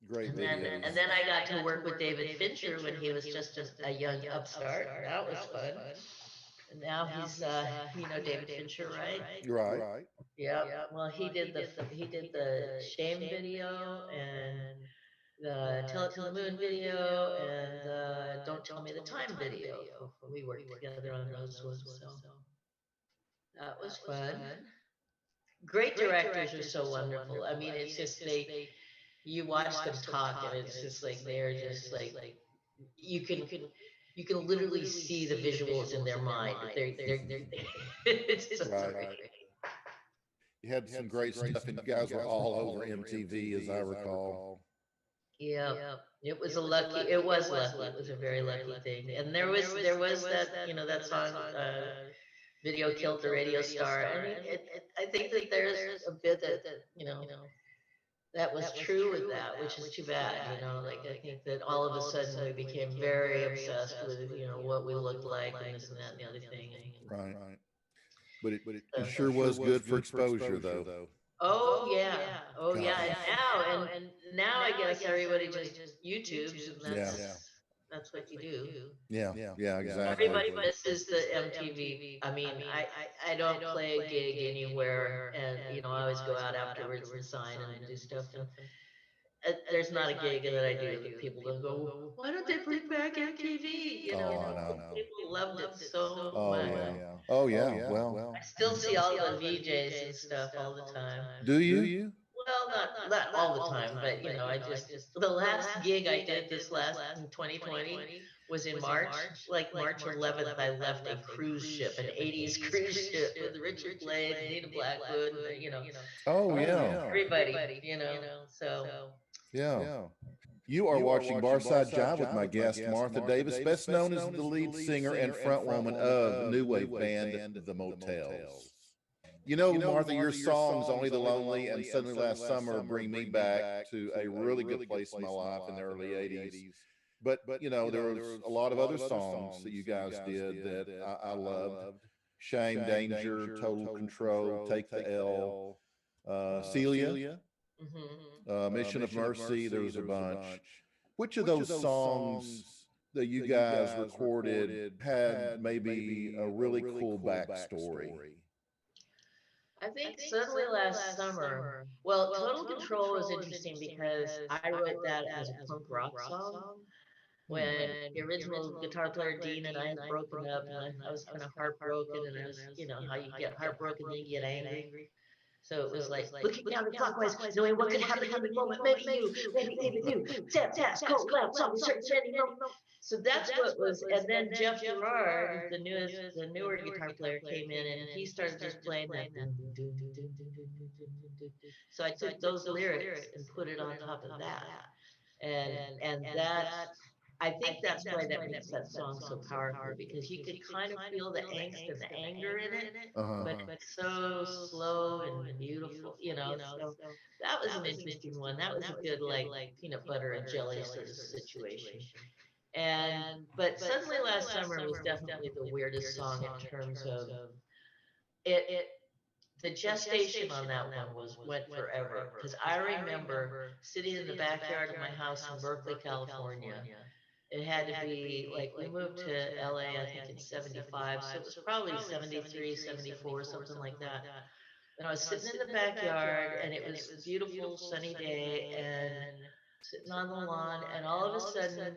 Great And videos. then I got to work with David Fincher when he was just a young upstart. That was fun. And now he's David Fincher, right? Right. Yeah. Well, he did the Shame video, and the Tell It to the Moon video, and the Don't Tell Me the Time video. We worked together on those ones, so that was fun. Great directors are so wonderful. I mean, it's just you watch them talk, and it's just like they're just like you can literally see the visuals in their mind. It's just great. You had some great stuff, and you guys were all over MTV, as I recall. Yeah, it was lucky. It was a very lucky thing. And there was that, that song, Video Killed the Radio Star. I mean, I think that there's a bit that, that was true with that, which is too bad. I think that all of a sudden we became very obsessed with, what we looked like and this and that and the other thing. Right. But it sure was good for exposure, though. Oh yeah, and now I guess everybody just YouTubes, and that's what you do. Yeah, exactly. Everybody misses the MTV. I mean, I don't play a gig anywhere, and I always go out afterwards and sign and do stuff. And there's not a gig that I do that people don't go, "Why don't they bring back MTV?" I know. People loved it so much. Oh yeah. Well, I still see all the VJs and stuff all the time. do you? not all the time, but I just the last gig I did this last in 2020 was in March. Like March 11th, I left a cruise ship, an 80s cruise ship with Richard Blade, Nita Blackwood, Oh yeah, everybody, so. yeah. You are watching Barside Jive with my guest Martha Davis, best known as the lead singer and frontwoman of the new wave band The Motels. You know, Martha, your songs "Only the Lonely" and "Suddenly Last Summer" bring me back to a really good place in my life in the early '80s. But there was a lot of other songs that you guys did that I loved: "Shame," "Danger," "Total Control," "Take the L," "Celia," "Mission of Mercy." There was a bunch. Which of those songs that you guys recorded had maybe a really cool backstory? I think suddenly last summer, well, Total Control was interesting because I wrote that as a punk rock song when the original guitar player Dean and I had broken up, and I was kind of heartbroken, and I was, how you get heartbroken, then you get angry. So it was like looking counterclockwise, knowing what could happen any moment. Maybe you, maybe even you. Tap, tap, cold, loud, something certain, any moment. So that's what was, and then Jeff Gerard, the newer guitar player, came in and he started just playing that. Boom, boom, boom, boom, boom, boom, boom, boom, boom, boom. So I took those lyrics and put it on top of that, and that's. I think that's why that makes that song so powerful, because you could kind of feel the angst and the anger in it, but so slow and beautiful, So that was an interesting one. That was a good like peanut butter and jelly sort of situation. But suddenly last summer was definitely the weirdest song in terms of it. The gestation on that one went forever, because I remember sitting in the backyard of my house in Berkeley, California. It had to be like, we moved to LA, I think in 75, so it was probably 73, 74, something like that. And I was sitting in the backyard, and it was a beautiful sunny day, and sitting on the lawn, and all of a sudden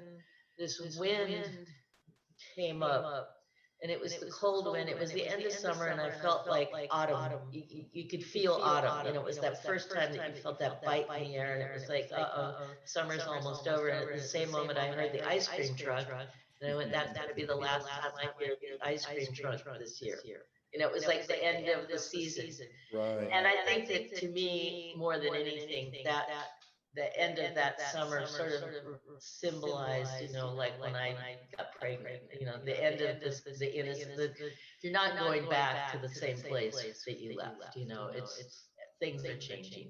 this wind came up, and it was the cold wind. It was the end of summer, and I felt like autumn. You could feel autumn. It was that first time that you felt that bite in the air, and it was like, summer's almost over. And at the same moment, I heard the ice cream truck, and I went, that's going to be the last time I hear the ice cream truck this year. It was like the end of the season. Right. And I think that, to me, more than anything, that the end of that summer sort of symbolized, like when I got pregnant, the end of this, the innocent, you're not going back to the same place that you left, it's, things are changing.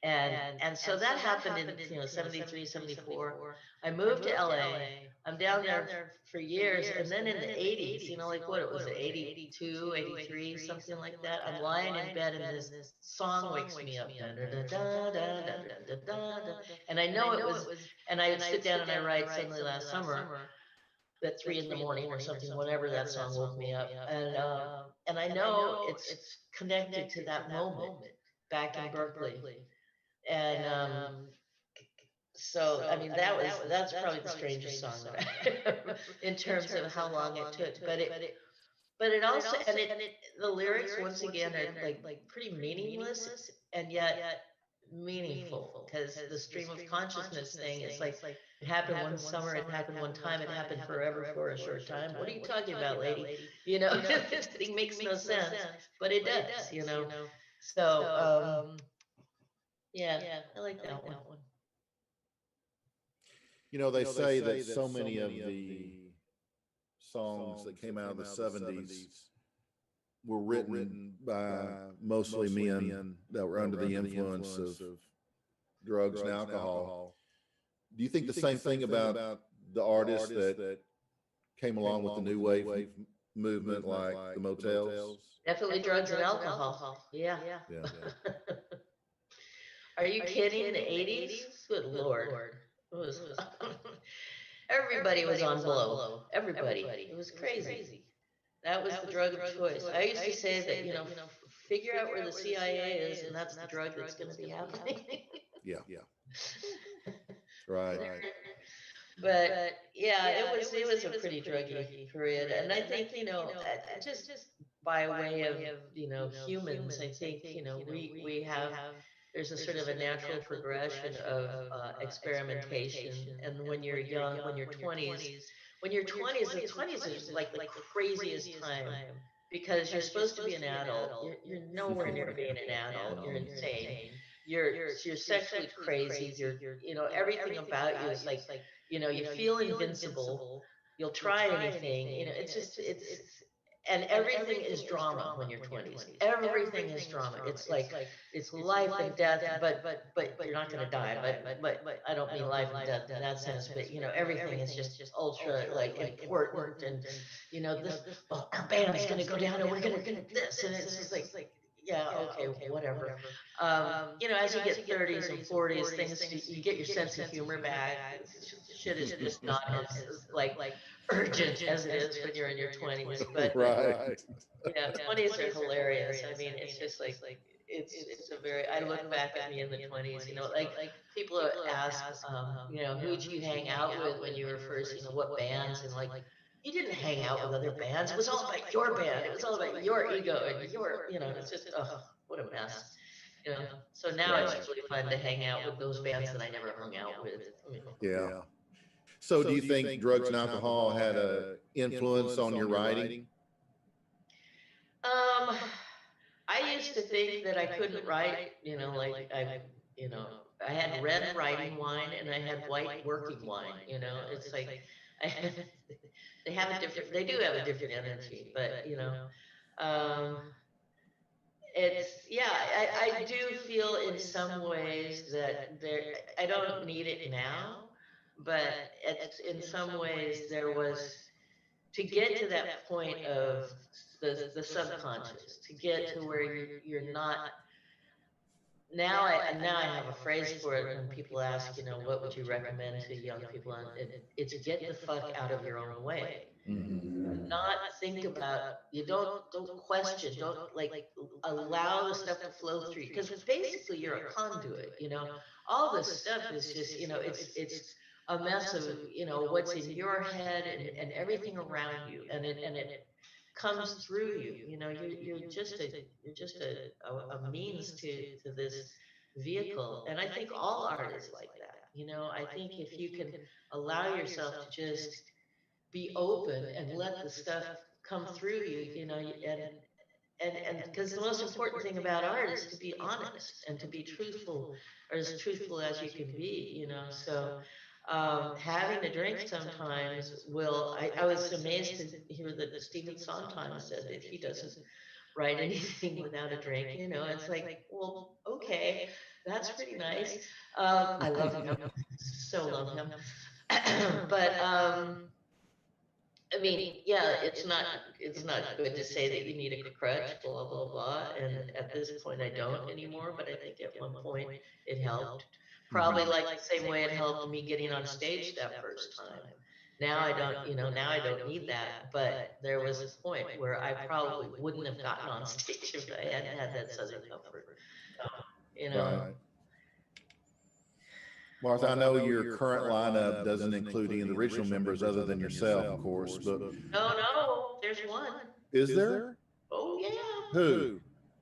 And so that happened in, 73, 74. I moved to LA. I'm down there for years. And then in the 80s, like what it was, 82, 83, something like that. I'm lying in bed and this song wakes me up. Da, da, da, da, da, da, da, da, da. And I know it was, and I would sit down and I write Suddenly Last Summer at 3 in the morning or something, whenever that song woke me up. And I know it's connected to that moment back in Berkeley. And so I mean, that's probably the strangest song that I in terms of how long it took. But it also, and the lyrics once again are like pretty meaningless and yet meaningful, because the stream of consciousness thing is like, it happened one summer, it happened one time, it happened forever for a short time. What are you talking about, lady? This thing makes no sense, but it does. So yeah, I like that one. They say that so many of the songs that came out of the '70s were written by mostly men that were under the influence of drugs and alcohol. Do you think the same thing about the artists that came along with the new wave movement, like the Motels? Definitely drugs and alcohol. Yeah. Are you kidding? The 80s? Good Lord. It was everybody was on blow. Everybody. It was crazy. That was the drug of choice. I used to say that, figure out where the CIA is, and that's the drug that's going to be happening. Yeah. Right. But yeah, it was a pretty druggy period. And I think, just by way of, humans, I think, we have, there's a sort of a natural progression of experimentation. And when you're young, when you're 20s, the 20s is like the craziest time because you're supposed to be an adult. You're nowhere near being an adult. You're insane. You're sexually crazy. Everything about you is like, you feel invincible. You'll try anything. And everything is drama when you're 20s. Everything is drama. It's like it's life and death, but you're not going to die. But I don't mean life and death in that sense. But everything is just ultra like important, and this our band's going to go down, and we're going to this, and it's just like. Yeah, okay, whatever. As you get 30s and 40s, you get your sense of humor back. Shit is just not as like urgent as it is when you're in your 20s. But Right. yeah, 20s are hilarious. I mean, it's just like it's a very. I look back at me in the 20s. Like people ask, who'd you hang out with when you were first, what bands, and like. You didn't hang out with other bands. It was all about your band. It was all about your ego and it's just, what a mess. So now it's really fun to hang out with those bands that I never hung out with. Yeah. So do you think drugs and alcohol had a influence on your writing? I used to think that I couldn't write, I had red writing wine and I had white working wine, it's like, I, they do have a different energy, but, I do feel in some ways that I don't need it now, but in some ways there was, to get to that point of the subconscious, to get to where you're not. Now I have a phrase for it when people ask, what would you recommend to young people? It's get the fuck out of your own way. Mm-hmm. Not think about, you don't question, don't allow the stuff to flow through you, because basically you're a conduit. All this stuff is just, it's a mess of what's in your head and everything around you, and it comes through you. You're just a means to this vehicle, and I think all art is like that. I think if you can allow yourself to just be open and let the stuff come through you, and because the most important thing about art is to be honest and to be truthful, or as truthful as you can be, so having a drink sometimes I was amazed to hear that Stephen Sondheim said that he doesn't write anything without a drink. It's like, well, okay, that's pretty nice. I love him, so love him. But I mean, yeah, it's not good to say that you need a crutch, blah blah blah. And at this point, I don't anymore. But I think at one point it helped. Probably like the same way it helped me getting on stage that first time. Now I don't, now I don't need that. But there was a point where I probably wouldn't have gotten on stage if I hadn't had that Southern comfort. Right. Martha, I know your current lineup doesn't include any of the original members other than yourself, of course, but no, there's one. Is there? Oh yeah. Who?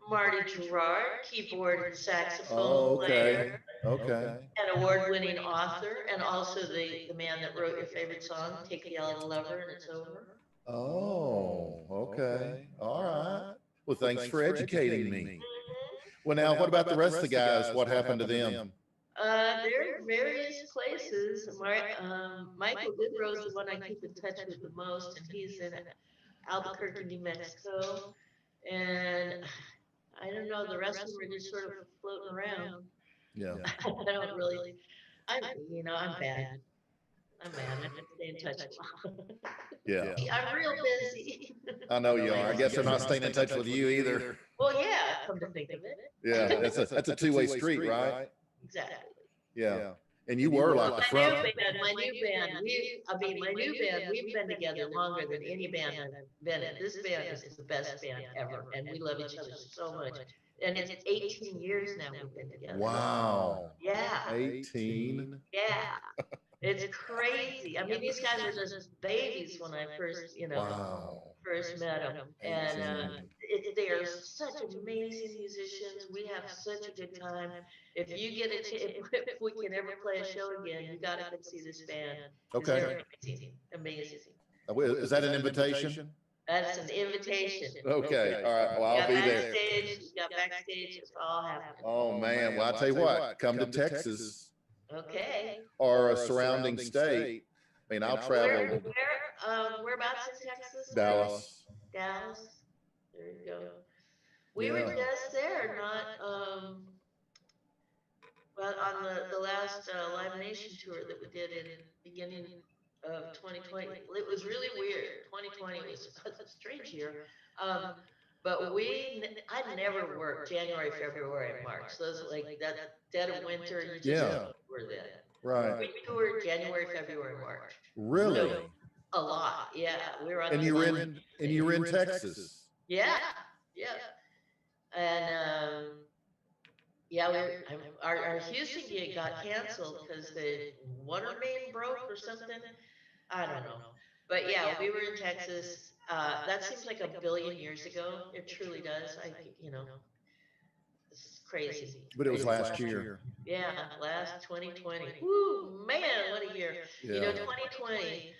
Marty Gerard, keyboard and saxophone player. player. Okay. An award-winning author, and also the man that wrote your favorite song, "Take the Yellow Lover and It's Over." Oh, okay. All right. Well, thanks for educating me. Well, now, what about the rest of the guys? What happened to them? They're in various places. Michael Goodrow's the one I keep in touch with the most, and he's in Albuquerque, New Mexico. And I don't know, the rest of them are just sort of floating around. Yeah. I don't really. I'm bad. I'm mad. I don't stay in touch a lot. Yeah. I'm real busy. I know you are. I guess they're not staying in touch with you either. Well, yeah, come to think of it. Yeah, that's a two-way street, right? Exactly. Yeah. And you were like the front. My new band, we've been together longer than any band I've been in. This band is the best band ever, and we love each other so much. And it's 18 years now we've been together. Wow. Yeah. 18? Yeah. It's crazy. I mean, these guys were just babies when I first, Wow. first met them, and they are such amazing musicians. We have such a good time. If you get a if we can ever play a show again, you got to come see this band. Okay. They're amazing, amazing. Is that an invitation? That's an invitation. Okay. All right. Well, I'll be there. You got backstage. It's all happening. Oh man. Well, I'll tell you what. Come to Texas. Okay. Or a surrounding state. I mean, I'll travel. Whereabouts in Texas? Dallas. Dallas. There you go. We were just there, not well, on the last Live Nation tour that we did in beginning of 2020. It was really weird. 2020 was a strange year. But I never worked January, February, and March. Those like that dead of winter. You just were then. Right. We toured January, February, March. Really? So, a lot. Yeah. We were on. And you were in Texas. Yeah. Yeah. And yeah, our Houston gig got canceled because the water main broke or something. I don't know. But yeah, we were in Texas. That seems like a billion years ago. It truly does. It's crazy. But it was last year. Yeah, last 2020. Woo, man, what a year. Yeah. 2020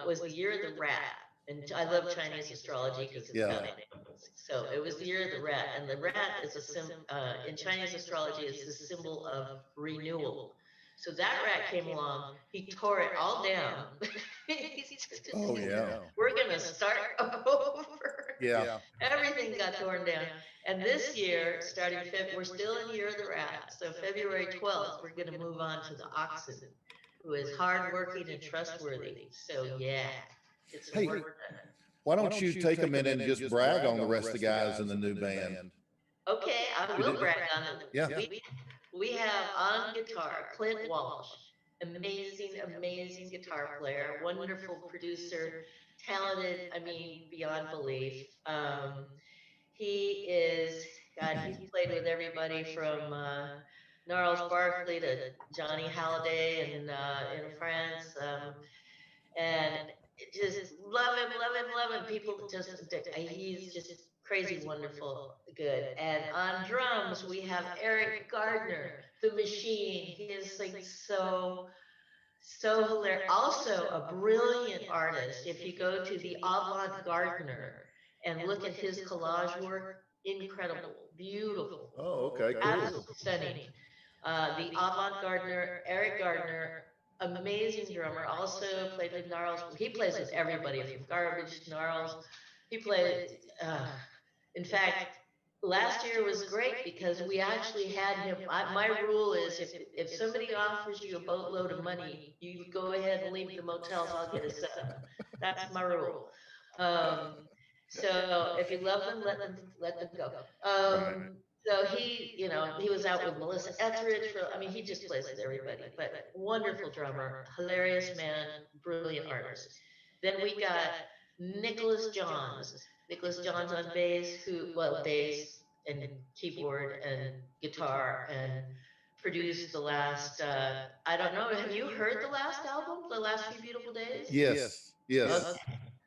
was the year of the rat. And I love Chinese astrology because it's got animals. So it was the year of the rat. And the rat is in Chinese astrology, is the symbol of renewal. So that rat came along, he tore it all down. Oh yeah. We're gonna start over. Yeah. Everything got torn down. And this year, starting we're still in the year of the rat. So February 12th, we're gonna move on to the oxen, who is hardworking and trustworthy. So yeah, it's Hey, why don't you take a minute and just brag on the rest of the guys in the new band? Okay, I will brag on them. Yeah. We have on guitar Clint Walsh, amazing, amazing guitar player, wonderful producer, talented, I mean, beyond belief. He is, God, he's played with everybody from Gnarls Barkley to Johnny Halliday in France. And just love him, love him, love him. People just, he's just crazy, wonderful, good. And on drums, we have Eric Gardner, the Machine. He is like so hilarious. Also a brilliant artist. If you go to the Avant Gardner and look at his collage work, incredible, beautiful. Oh, okay, cool. Absolutely stunning. The Avant Gardner, Eric Gardner, amazing drummer, also played with Gnarls. He plays with everybody from Garbage, Gnarls. He played, in fact, last year was great because we actually had him. My rule is if somebody offers you a boatload of money, you go ahead and leave the motels, I'll get a set. That's my rule. So if you love them, let them go. So he was out with Melissa Etheridge. He just plays with everybody, but wonderful drummer, hilarious man, brilliant artist. Then we got Nicholas Johns on bass, bass and keyboard and guitar, and produced the last, I don't know, have you heard the last album, The Last Few Beautiful Days? Yes. Okay.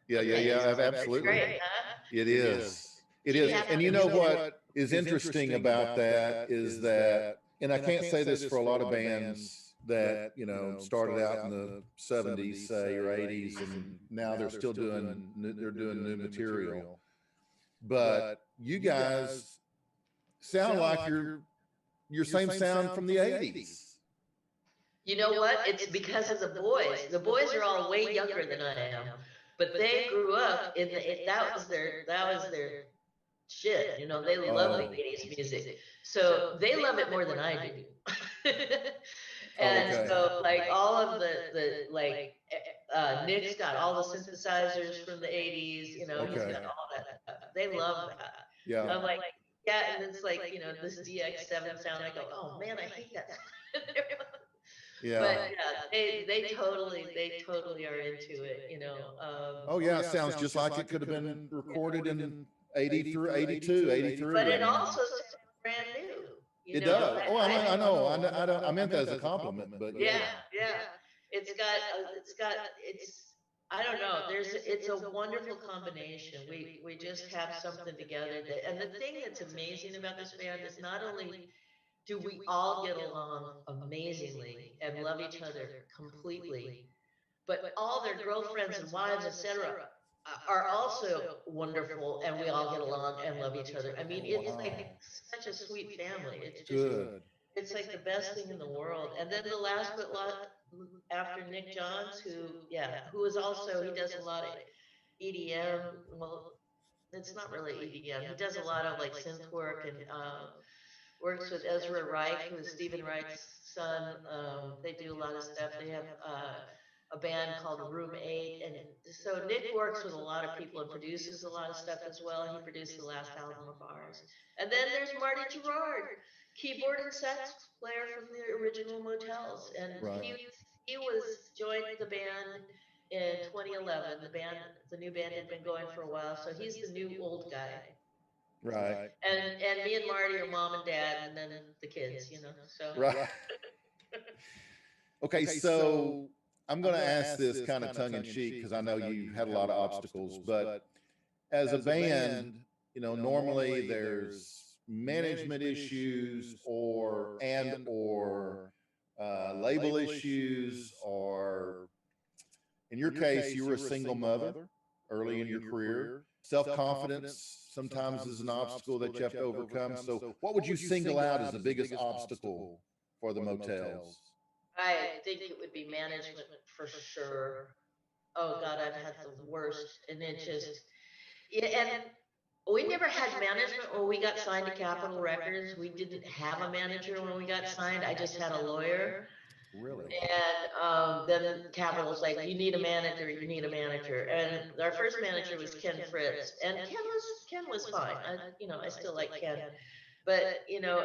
Yeah, absolutely. Great, huh? It is. And you know what is interesting about that is that, and I can't say this for a lot of bands that, started out in the 70s, say, or 80s, and now they're still doing new material. But you guys sound like your same sound from the 80s. You know what? It's because of the boys. The boys are all way younger than I am, but they grew up in that was their shit. They love the 80s music, so they love it more than I do. And so, like, all of the Nick's got all the synthesizers from the 80s. He's got all that. They love that. Yeah. I'm like, yeah, and it's like, this DX7 sound. I go, oh man, I hate that. Yeah. But yeah, they totally are into it. Oh yeah, it sounds just like it could have been recorded in 80 through 82, 83. But it also sounds brand new. It does. Oh, I know. I meant that as a compliment, but yeah. It's I don't know. It's a wonderful combination. We just have something together that, and the thing that's amazing about this band is not only do we all get along amazingly and love each other completely, but all their girlfriends and wives, etc., are also wonderful, and we all get along and love each other. I mean, it's like such a sweet family. It's just Good. it's like the best thing in the world. And then the last but lot after Nick Johns, who is also, he does a lot of EDM. Well, it's not really EDM. He does a lot of like synth work and works with Ezra Reich, who is Stephen Reich's son. They do a lot of stuff. They have a band called Room 8. And so Nick works with a lot of people and produces a lot of stuff as well. He produced the last album of ours. And then there's Marty Gerard, keyboard and sax player from the original Motels. And he was joined the band in 2011. The new band had been going for a while, so he's the new old guy. Right. And me and Marty are mom and dad, and then the kids, So Right. Okay, so I'm going to ask this kind of tongue in cheek because I know you had a lot of obstacles, but as a band, normally there's management issues or label issues, or in your case, you were a single mother early in your career. Self-confidence sometimes is an obstacle that you have to overcome. So what would you single out as the biggest obstacle for the Motels? I think it would be management for sure. Oh God, I've had the worst, and it just, and we never had management when we got signed to Capitol Records. We didn't have a manager when we got signed. I just had a lawyer. Really? And then Capitol's like, you need a manager, you need a manager. And our first manager was Ken Fritz, and Ken was fine. I still like Ken. But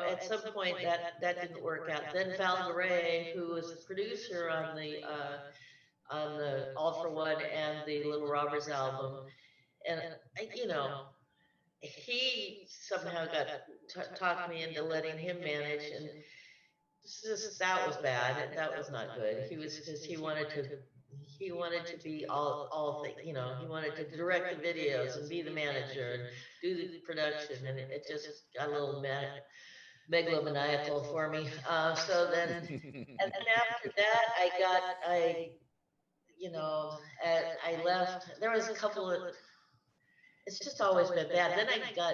at some point that didn't work out. Then Val Garay, who was the producer on the All for One and the Little Robbers album, and he somehow got talked me into letting him manage, and that was bad. That was not good. He was just he wanted to be all things. He wanted to direct the videos and be the manager and do the production, and it just got a little megalomaniacal for me. So then, and then after that, I left. There was a couple of. It's just always been bad. Then I got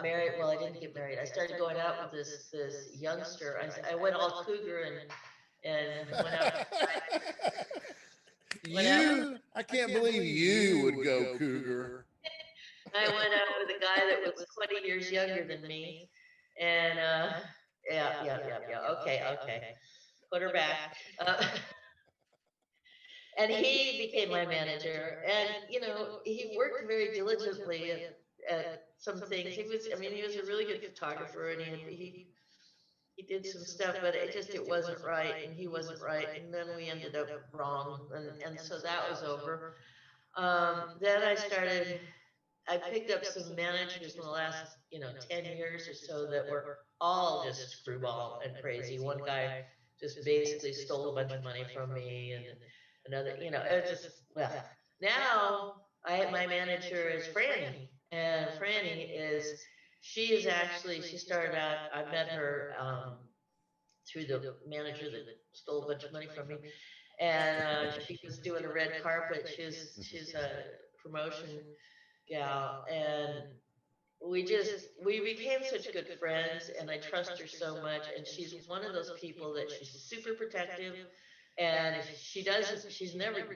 married. Well, I didn't get married. I started going out with this youngster. I went all cougar and went out. I can't believe you would go cougar. I went out with a guy that was 20 years younger than me, and yeah. Okay. Put her back. And he became my manager, and he worked very diligently at some things. He was a really good photographer, and he did some stuff, but it wasn't right, and he wasn't right, and then we ended up wrong, and so that was over. Then I picked up some managers in the last 10 years or so that were all just screwball and crazy. One guy just basically stole a bunch of money from me, and another, it was just, well, now my manager is Franny, and Franny she started out, I met her through the manager that stole a bunch of money from me, and she was doing a red carpet. She's a promotion gal, and we became such good friends, and I trust her so much, and she's one of those people that she's super protective. And if she's never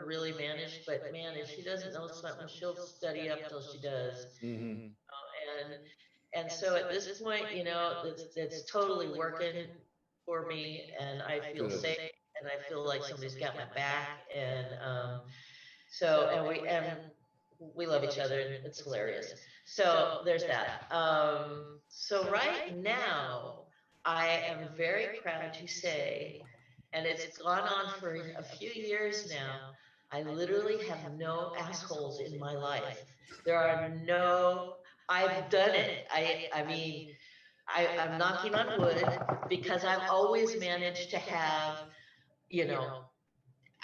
really managed, but man, if she doesn't know something, she'll study up till she does. Mm-hmm. And so at this point, it's totally working for me, and I feel safe, and I feel like somebody's got my back, and we love each other, and it's hilarious. So there's that. So right now, I am very proud to say, and it's gone on for a few years now, I literally have no assholes in my life. There are no, I've done it. I'm knocking on wood, because I've always managed to have,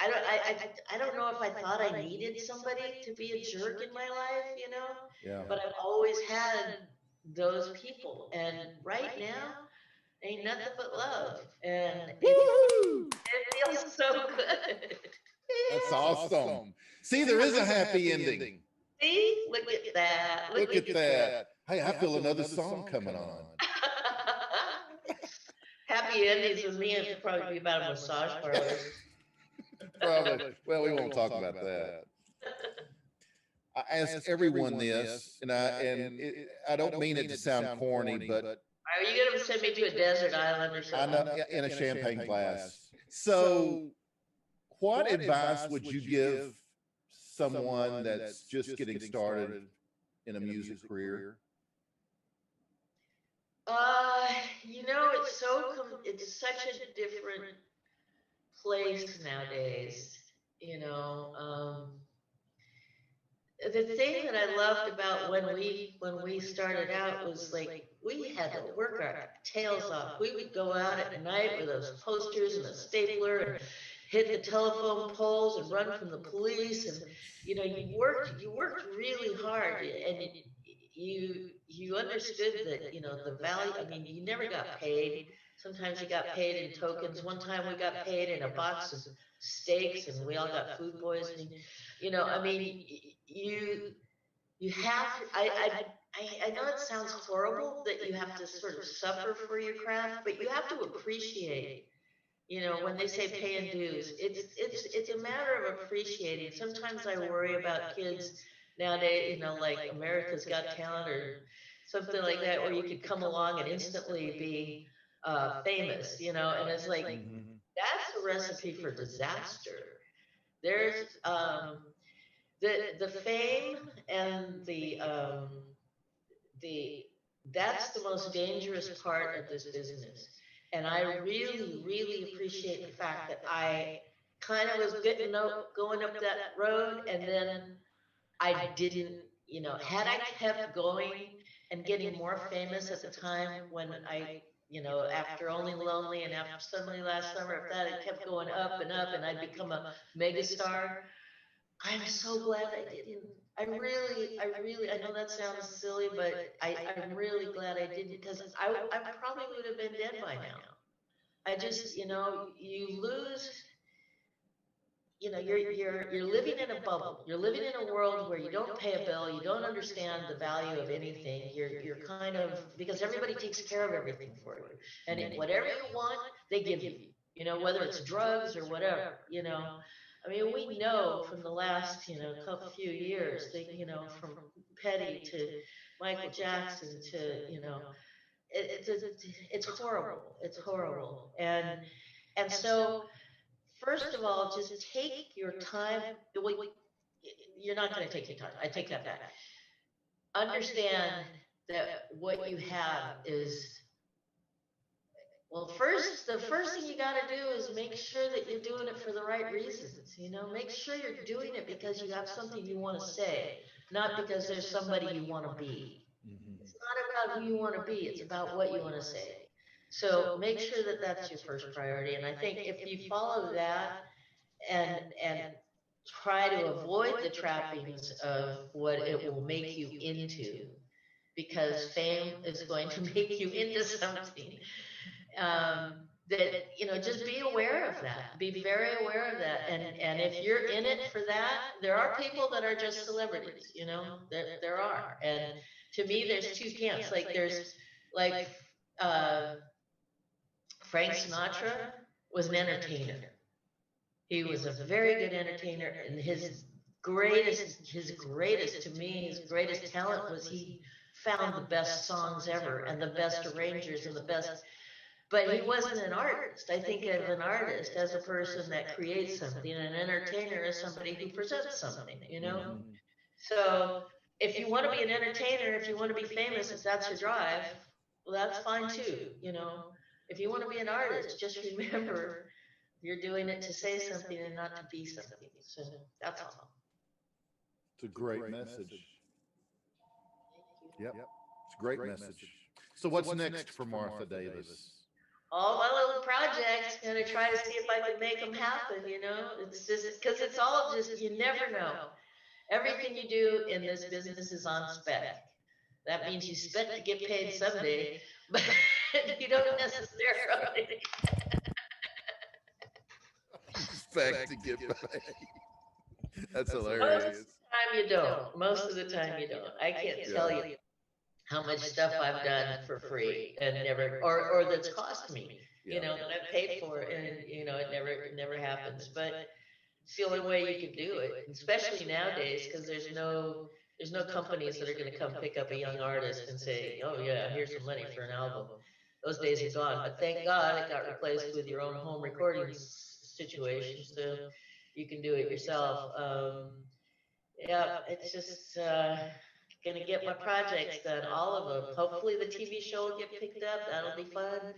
I don't know if I thought I needed somebody to be a jerk in my life, you know, Yeah. but I've always had those people. And right now, ain't nothing but love. And it feels so good. That's awesome. See, there is a happy ending. See? Look at that. Look at that. Hey, I feel another song coming on. Happy endings with me would probably be about a massage parlor. Probably. Well, we won't talk about that. I ask everyone this, and I don't mean it to sound corny, but Are you going to send me to a desert island or I something? know in a champagne glass. So, what advice would you give someone that's just getting started in a music career? You know, it's such a different place nowadays. You know, the thing that I loved about when we started out was like we had to work our tails off. We would go out at night with those posters and a stapler and hit the telephone poles and run from the police, and you know you worked really hard, and you understood that, you know, the value. I mean, you never got paid. Sometimes you got paid in tokens. One time we got paid in a box of steaks, and we all got food poisoning. You know, I mean, you have. I know it sounds horrible that you have to sort of suffer for your craft, but you have to appreciate. You know, when they say paying dues, it's a matter of appreciating. Sometimes I worry about kids nowadays, you know, like America's Got Talent or something like that, where you could come along and instantly be famous, you know, and it's like that's a recipe for disaster. There's the fame and the that's the most dangerous part of this business. And I really, really appreciate the fact that I kind of was going up that road, and then I didn't, you know, had I kept going and getting more famous at the time when I, you know, after Only Lonely and after Suddenly Last Summer, if that had kept going up and up and I'd become a megastar, I'm so glad I didn't. I know that sounds silly, but I'm really glad I didn't, because I probably would have been dead by now. I just, you know, you lose, you know, you're living in a bubble. You're living in a world where you don't pay a bill, you don't understand the value of anything. You're kind of, because everybody takes care of everything for you. And whatever you want, they give you. You know, whether it's drugs or whatever, you know. I mean, we know from the last, you know, few years, you know, from Petty to Michael Jackson to, you know, it's horrible. It's horrible. And so, first of all, just take your time. Well, you're not going to take your time. I take that back. Understand that what you have is, well, the first thing you got to do is make sure that you're doing it for the right reasons. You know, make sure you're doing it because you have something you want to say, not because there's somebody you want to be. It's not about who you want to be. It's about what you want to say. So make sure that that's your first priority. And I think if you follow that and try to avoid the trappings of what it will make you into, because fame is going to make you into something. That, you know, just be aware of that. Be very aware of that. And if you're in it for that, there are people that are just celebrities. You know, there are. And to me, there's two camps. Like there's like Frank Sinatra was an entertainer. He was a very good entertainer, and his greatest to me, his greatest talent was he found the best songs ever and the best arrangers and the best. But he wasn't an artist. I think of an artist as a person that creates something, and an entertainer as somebody who presents something, you know? So if you want to be an entertainer, if you want to be famous, if that's your drive, well, that's fine too, you know? If you want to be an artist, just remember you're doing it to say something and not to be something. So that's all. It's a great message. Yep. It's a great message. So what's next for Martha Davis? all my little projects, gonna try to see if I can make them happen, you know? It's just, cause it's all just, you never know. Everything you do in this business is on spec. That means you expect to get paid someday, but you don't necessarily. Expect to get paid. That's Most of hilarious. the time you don't. Most of the time you don't. I can't tell you how much stuff I've done for free and never, or that's cost me, you know, that I've paid for, and you know, it never happens. But it's the only way you can do it, especially nowadays, because there's no companies that are going to come pick up a young artist and say, oh yeah, here's some money for an album. Those days are gone. But thank God it got replaced with your own home recording situation, so you can do it yourself. Yeah, it's just gonna get my projects done, all of them. Hopefully the TV show will get picked up. That'll be fun.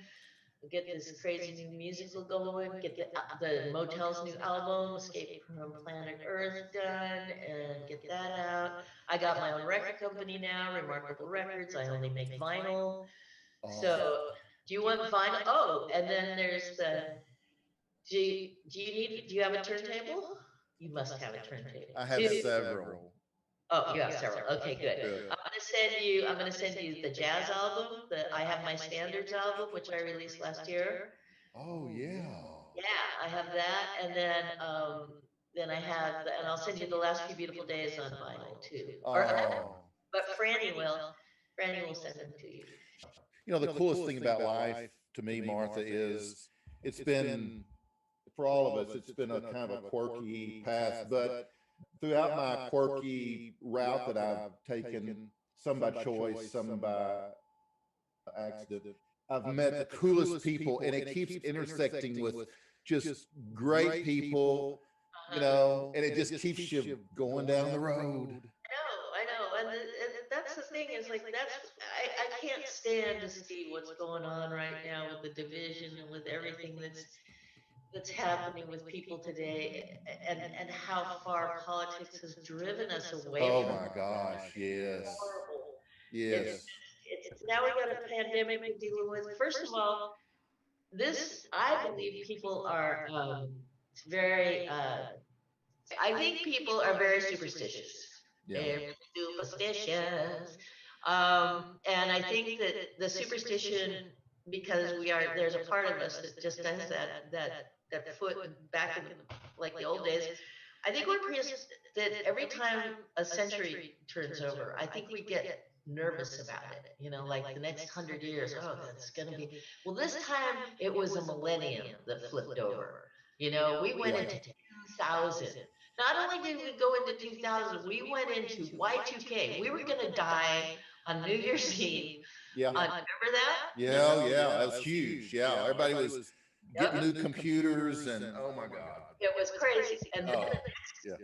We'll get this crazy new musical going. Get the Motels new album, Escape from Planet Earth, done, and get that out. I got my own record company now, Remarkable Records. I only make vinyl. So, do you want vinyl? Oh, and then there's the. Do you have a turntable? You must have a turntable. I have several. Oh, you have several. Okay, good. I'm gonna send you the jazz album. I have my standards album, which I released last year. Oh yeah. Yeah, I have that, and then I have, and I'll send you the last few beautiful days on vinyl too. But Franny will send them to you. You know, the coolest thing about life to me, Martha, is it's been, for all of us, it's been a kind of a quirky path, but throughout my quirky route that I've taken, some by choice, some by accident, I've met the coolest people, and it keeps intersecting with just great people, you know, and it just keeps you going down the road. I know, and that's the thing is like I can't stand to see what's going on right now with the division and with everything that's happening with people today, and how far politics has driven us away. Oh from my gosh, yes, horrible. yes. It's now we got a pandemic we're dealing with. First of all, this I believe people are very. I think people are very superstitious. Yeah. They're superstitious. And I think that the superstition, because there's a part of us that just does that foot back in like the old days. I think we're that every time a century turns over, I think we get nervous about it. You know, like the next 100 years, oh, that's gonna be. Well, this time it was a millennium that flipped over. You know, we went into 2000. Not only did we go into 2000, we went into Y2K. We were going to die on New Year's Eve. Yeah. Remember that? Yeah, yeah, that was huge. Yeah, everybody was getting new computers, and oh my God. It was crazy. And then the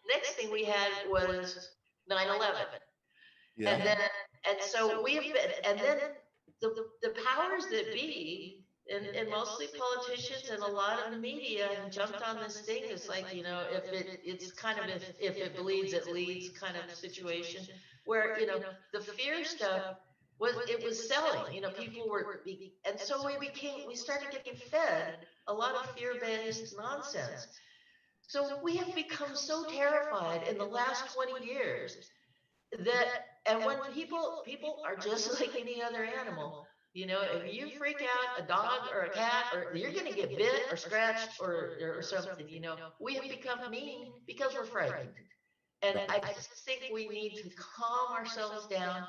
next thing we had was 9/11. Yeah. And so we have been, and then the powers that be, and mostly politicians and a lot of the media have jumped on this thing. It's like, you know, it's kind of if it bleeds, it leads kind of situation where, you know, the fear stuff was selling. You know, people were, and so we started getting fed a lot of fear-based nonsense. So we have become so terrified in the last 20 years and when people are just like any other animal. You know, if you freak out a dog or a cat, or you're going to get bit or scratched or something, you know, we have become mean because we're frightened. And I just think we need to calm ourselves down.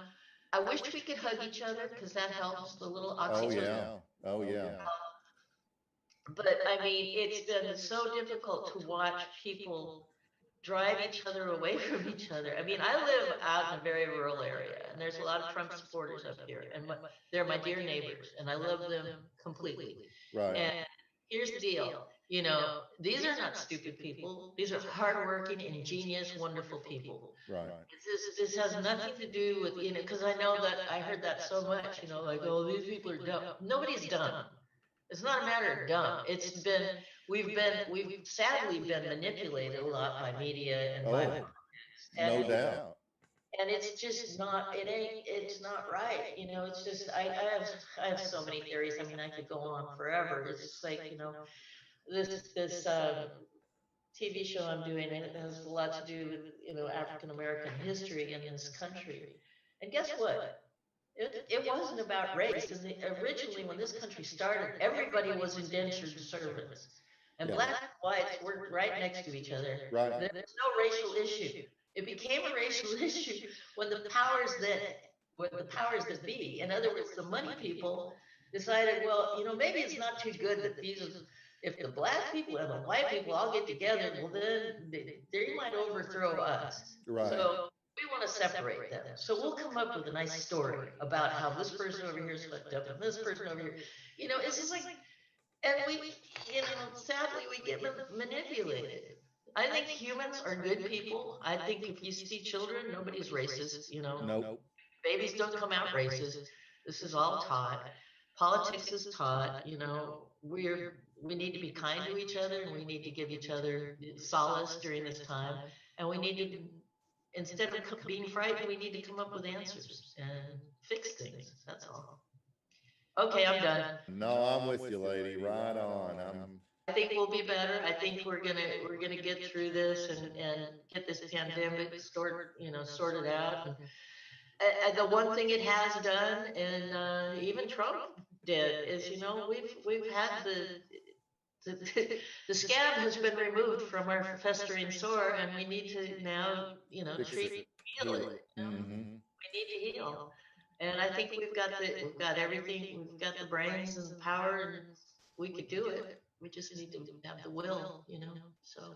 I wish we could hug each other because that helps the little oxygen. Oh yeah. But I mean, it's been so difficult to watch people drive each other away from each other. I mean, I live out in a very rural area, and there's a lot of Trump supporters up here, and they're my dear neighbors, and I love them completely. Right. And here's the deal, you know, these are not stupid people. These are hardworking, ingenious, wonderful people. Right. This has nothing to do with, you know, because I know that I heard that so much, you know, like, oh, these people are dumb. Nobody's dumb. It's not a matter of dumb. We've sadly been manipulated a lot by media and by no doubt. and it's just not, it's not right. It's just, I have so many theories. I mean, I could go on forever. It's just like, this TV show I'm doing, it has a lot to do with, African American history in this country. And guess what? It wasn't about race. And originally, when this country started, everybody was indentured servants. And blacks and whites worked right next to each other. Right. There was no racial issue. It became a racial issue when the powers that be, in other words, the money people, decided, well, maybe it's not too good that if the black people and the white people all get together, well, then they might overthrow us. Right. So we want to separate them. So we'll come up with a nice story about how this person over here is fucked up and this person over here. It's just like, and sadly, we get manipulated. I think humans are good people. I think if you see children, nobody's racist. Nope. Babies don't come out racist. This is all taught. Politics is taught. We need to be kind to each other, and we need to give each other solace during this time. And we need to, instead of being frightened, we need to come up with answers and fix things. That's all. Okay, I'm done. No, I'm with you, lady. Right on. I think we'll be better. I think we're gonna get through this and get this pandemic sorted out. And the one thing it has done, and even Trump did, is we've had the scab has been removed from our festering sore, and we need to now heal it. We need to heal. And I think we've got everything. We've got the brains and the power, and we could do it. We just need to have the will, So,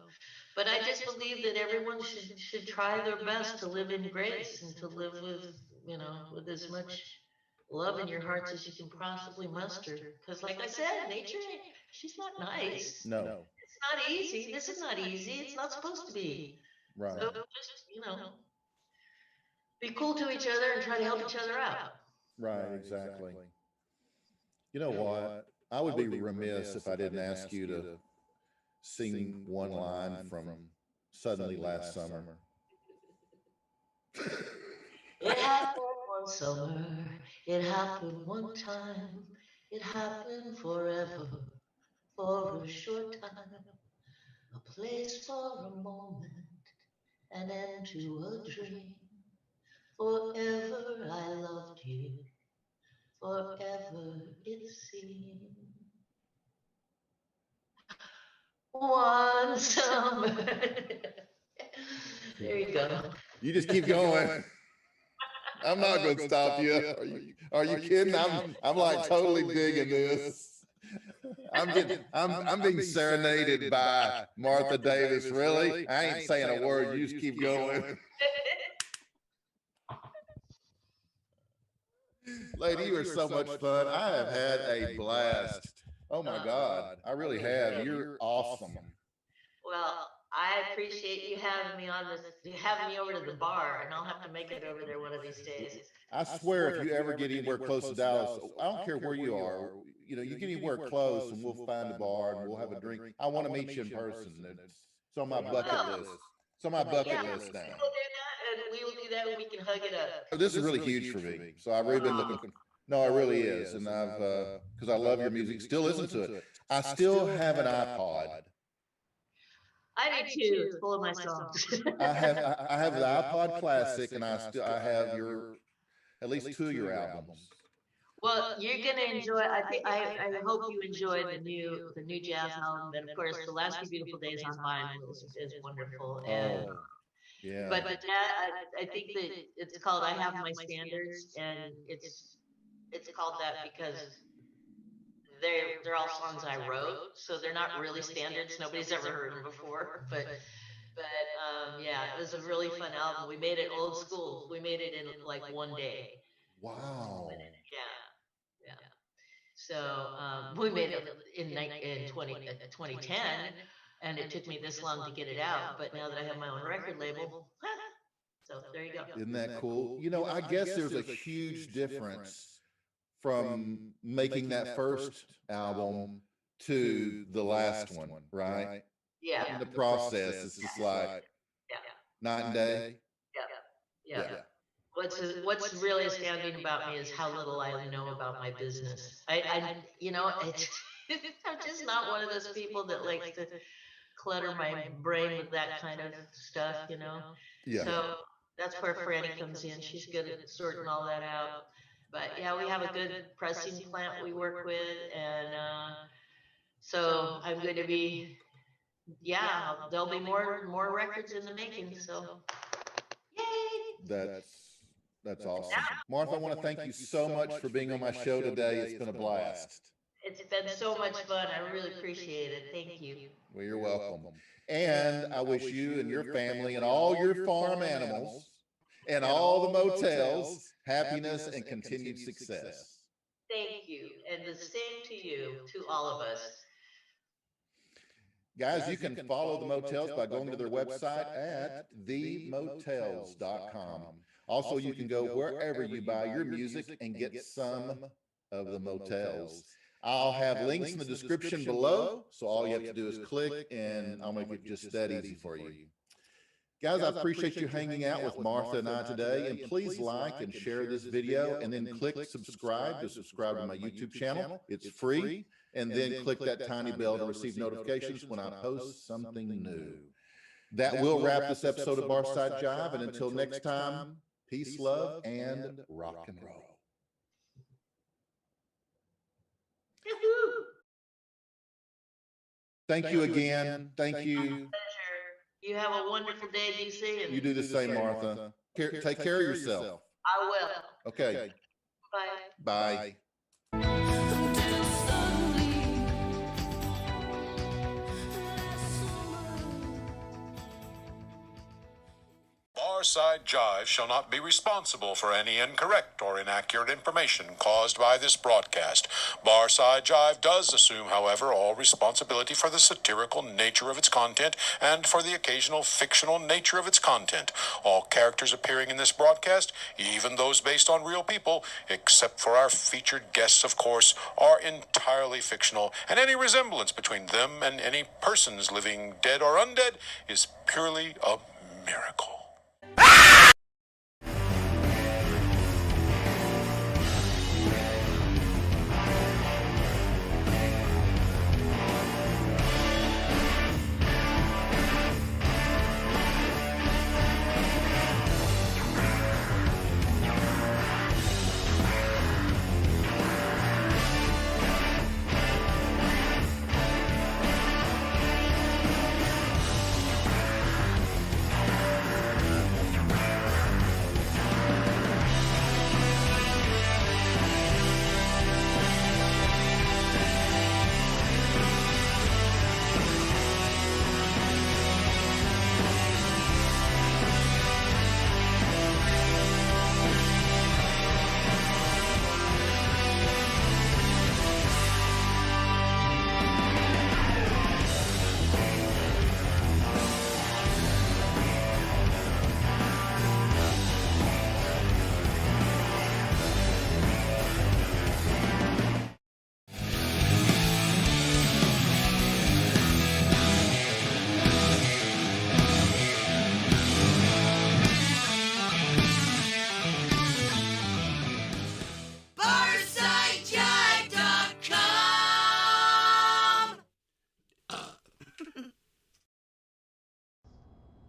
but I just believe that everyone should try their best to live in grace and to live with as much love in your hearts as you can possibly muster. Because, like I said, nature, she's not nice. No. It's not easy. This is not easy. It's not supposed to be. Right. So just be cool to each other and try to help each other out. Right, exactly. You know what? I would be remiss if I didn't ask you to sing one line from Suddenly Last Summer. It happened one summer, it happened one time, it happened forever, for a short time, a place for a moment, an end to a dream. Forever I loved you, forever it seemed. One summer. There you go. You just keep going. I'm not going to stop you. Are you kidding? I'm like totally digging this. I'm being serenaded by Martha Davis. Really? I ain't saying a word. You just keep going. Lady, you are so much fun. I have had a blast. Oh my God. I really have. You're awesome. Well, I appreciate you having me on having me over to the bar, and I'll have to make it over there one of these days. I swear, if you ever get anywhere close to Dallas, I don't care where you are, you get anywhere close and we'll find a bar and we'll have a drink. I want to meet you in person. It's on my bucket list. It's on my bucket list now. We'll do that, and we will do that when we can hug it up. This is really huge for me. So I've really been looking. No, it really is. And I've, because I love your music, still listen to it. I still have an iPod. I do too. It's full of my songs. I have the iPod Classic, and I have at least 2 of your albums. Well, you're gonna enjoy. I hope you enjoy the new jazz album, and of course, the last few beautiful days on vinyl is wonderful. And yeah. But I think that it's called "I Have My Standards," and it's called that because they're all songs I wrote, so they're not really standards. Nobody's ever heard them before, but yeah, it was a really fun album. We made it old school. We made it in like one day. Wow. Yeah. So we made it in 2010, and it took me this long to get it out. But now that I have my own record label, so there you go. Isn't that cool? I guess there's a huge difference from making that first album to the last one, right? Yeah. In the process, it's just like night and day. Yeah. what's really astounding about me is how little I know about my business. It's I'm just not one of those people that likes to clutter my brain with that kind of stuff. Yeah. So that's where Franny comes in. She's good at sorting all that out. But yeah, we have a good pressing plant we work with, and so I'm going to be, yeah, there'll be more records in the making. So, yay! That's awesome. Martha, I want to thank you so much for being on my show today. It's been a blast. It's been so much fun. I really appreciate it. Thank you. Well, you're welcome. And I wish you and your family and all your farm animals and all the motels happiness and continued success. Thank you. And the same to you, to all of us. Guys, you can follow the Motels by going to their website at themotels.com. Also, you can go wherever you buy your music and get some of the Motels. I'll have links in the description below, so all you have to do is click, and I'll make it just that easy for you. Guys, I appreciate you hanging out with Martha and I today, and please like and share this video, and then click subscribe to my YouTube channel. It's free, and then click that tiny bell to receive notifications when I post something new. That will wrap this episode of Barside Jive, and until next time, peace, love, and rock and roll. Thank you again. Thank you. You have a wonderful day, DC. You do the same, Martha. Take care of yourself. I will. Okay. Bye. Bye. Barside Jive shall not be responsible for any incorrect or inaccurate information caused by this broadcast. Barside Jive does assume, however, all responsibility for the satirical nature of its content and for the occasional fictional nature of its content. All characters appearing in this broadcast, even those based on real people, except for our featured guests, of course, are entirely fictional, and any resemblance between them and any persons living dead or undead is purely a miracle.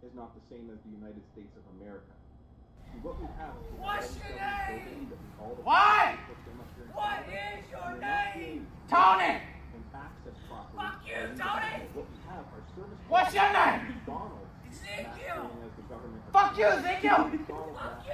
Is not the same as the United States of America. See, what we have is What's your name? What? What is your name? Tony! Fuck you, Tony! What we have are service. What's your name? McDonald's. Ezekiel! As the government. Fuck you, Ezekiel! Fuck you!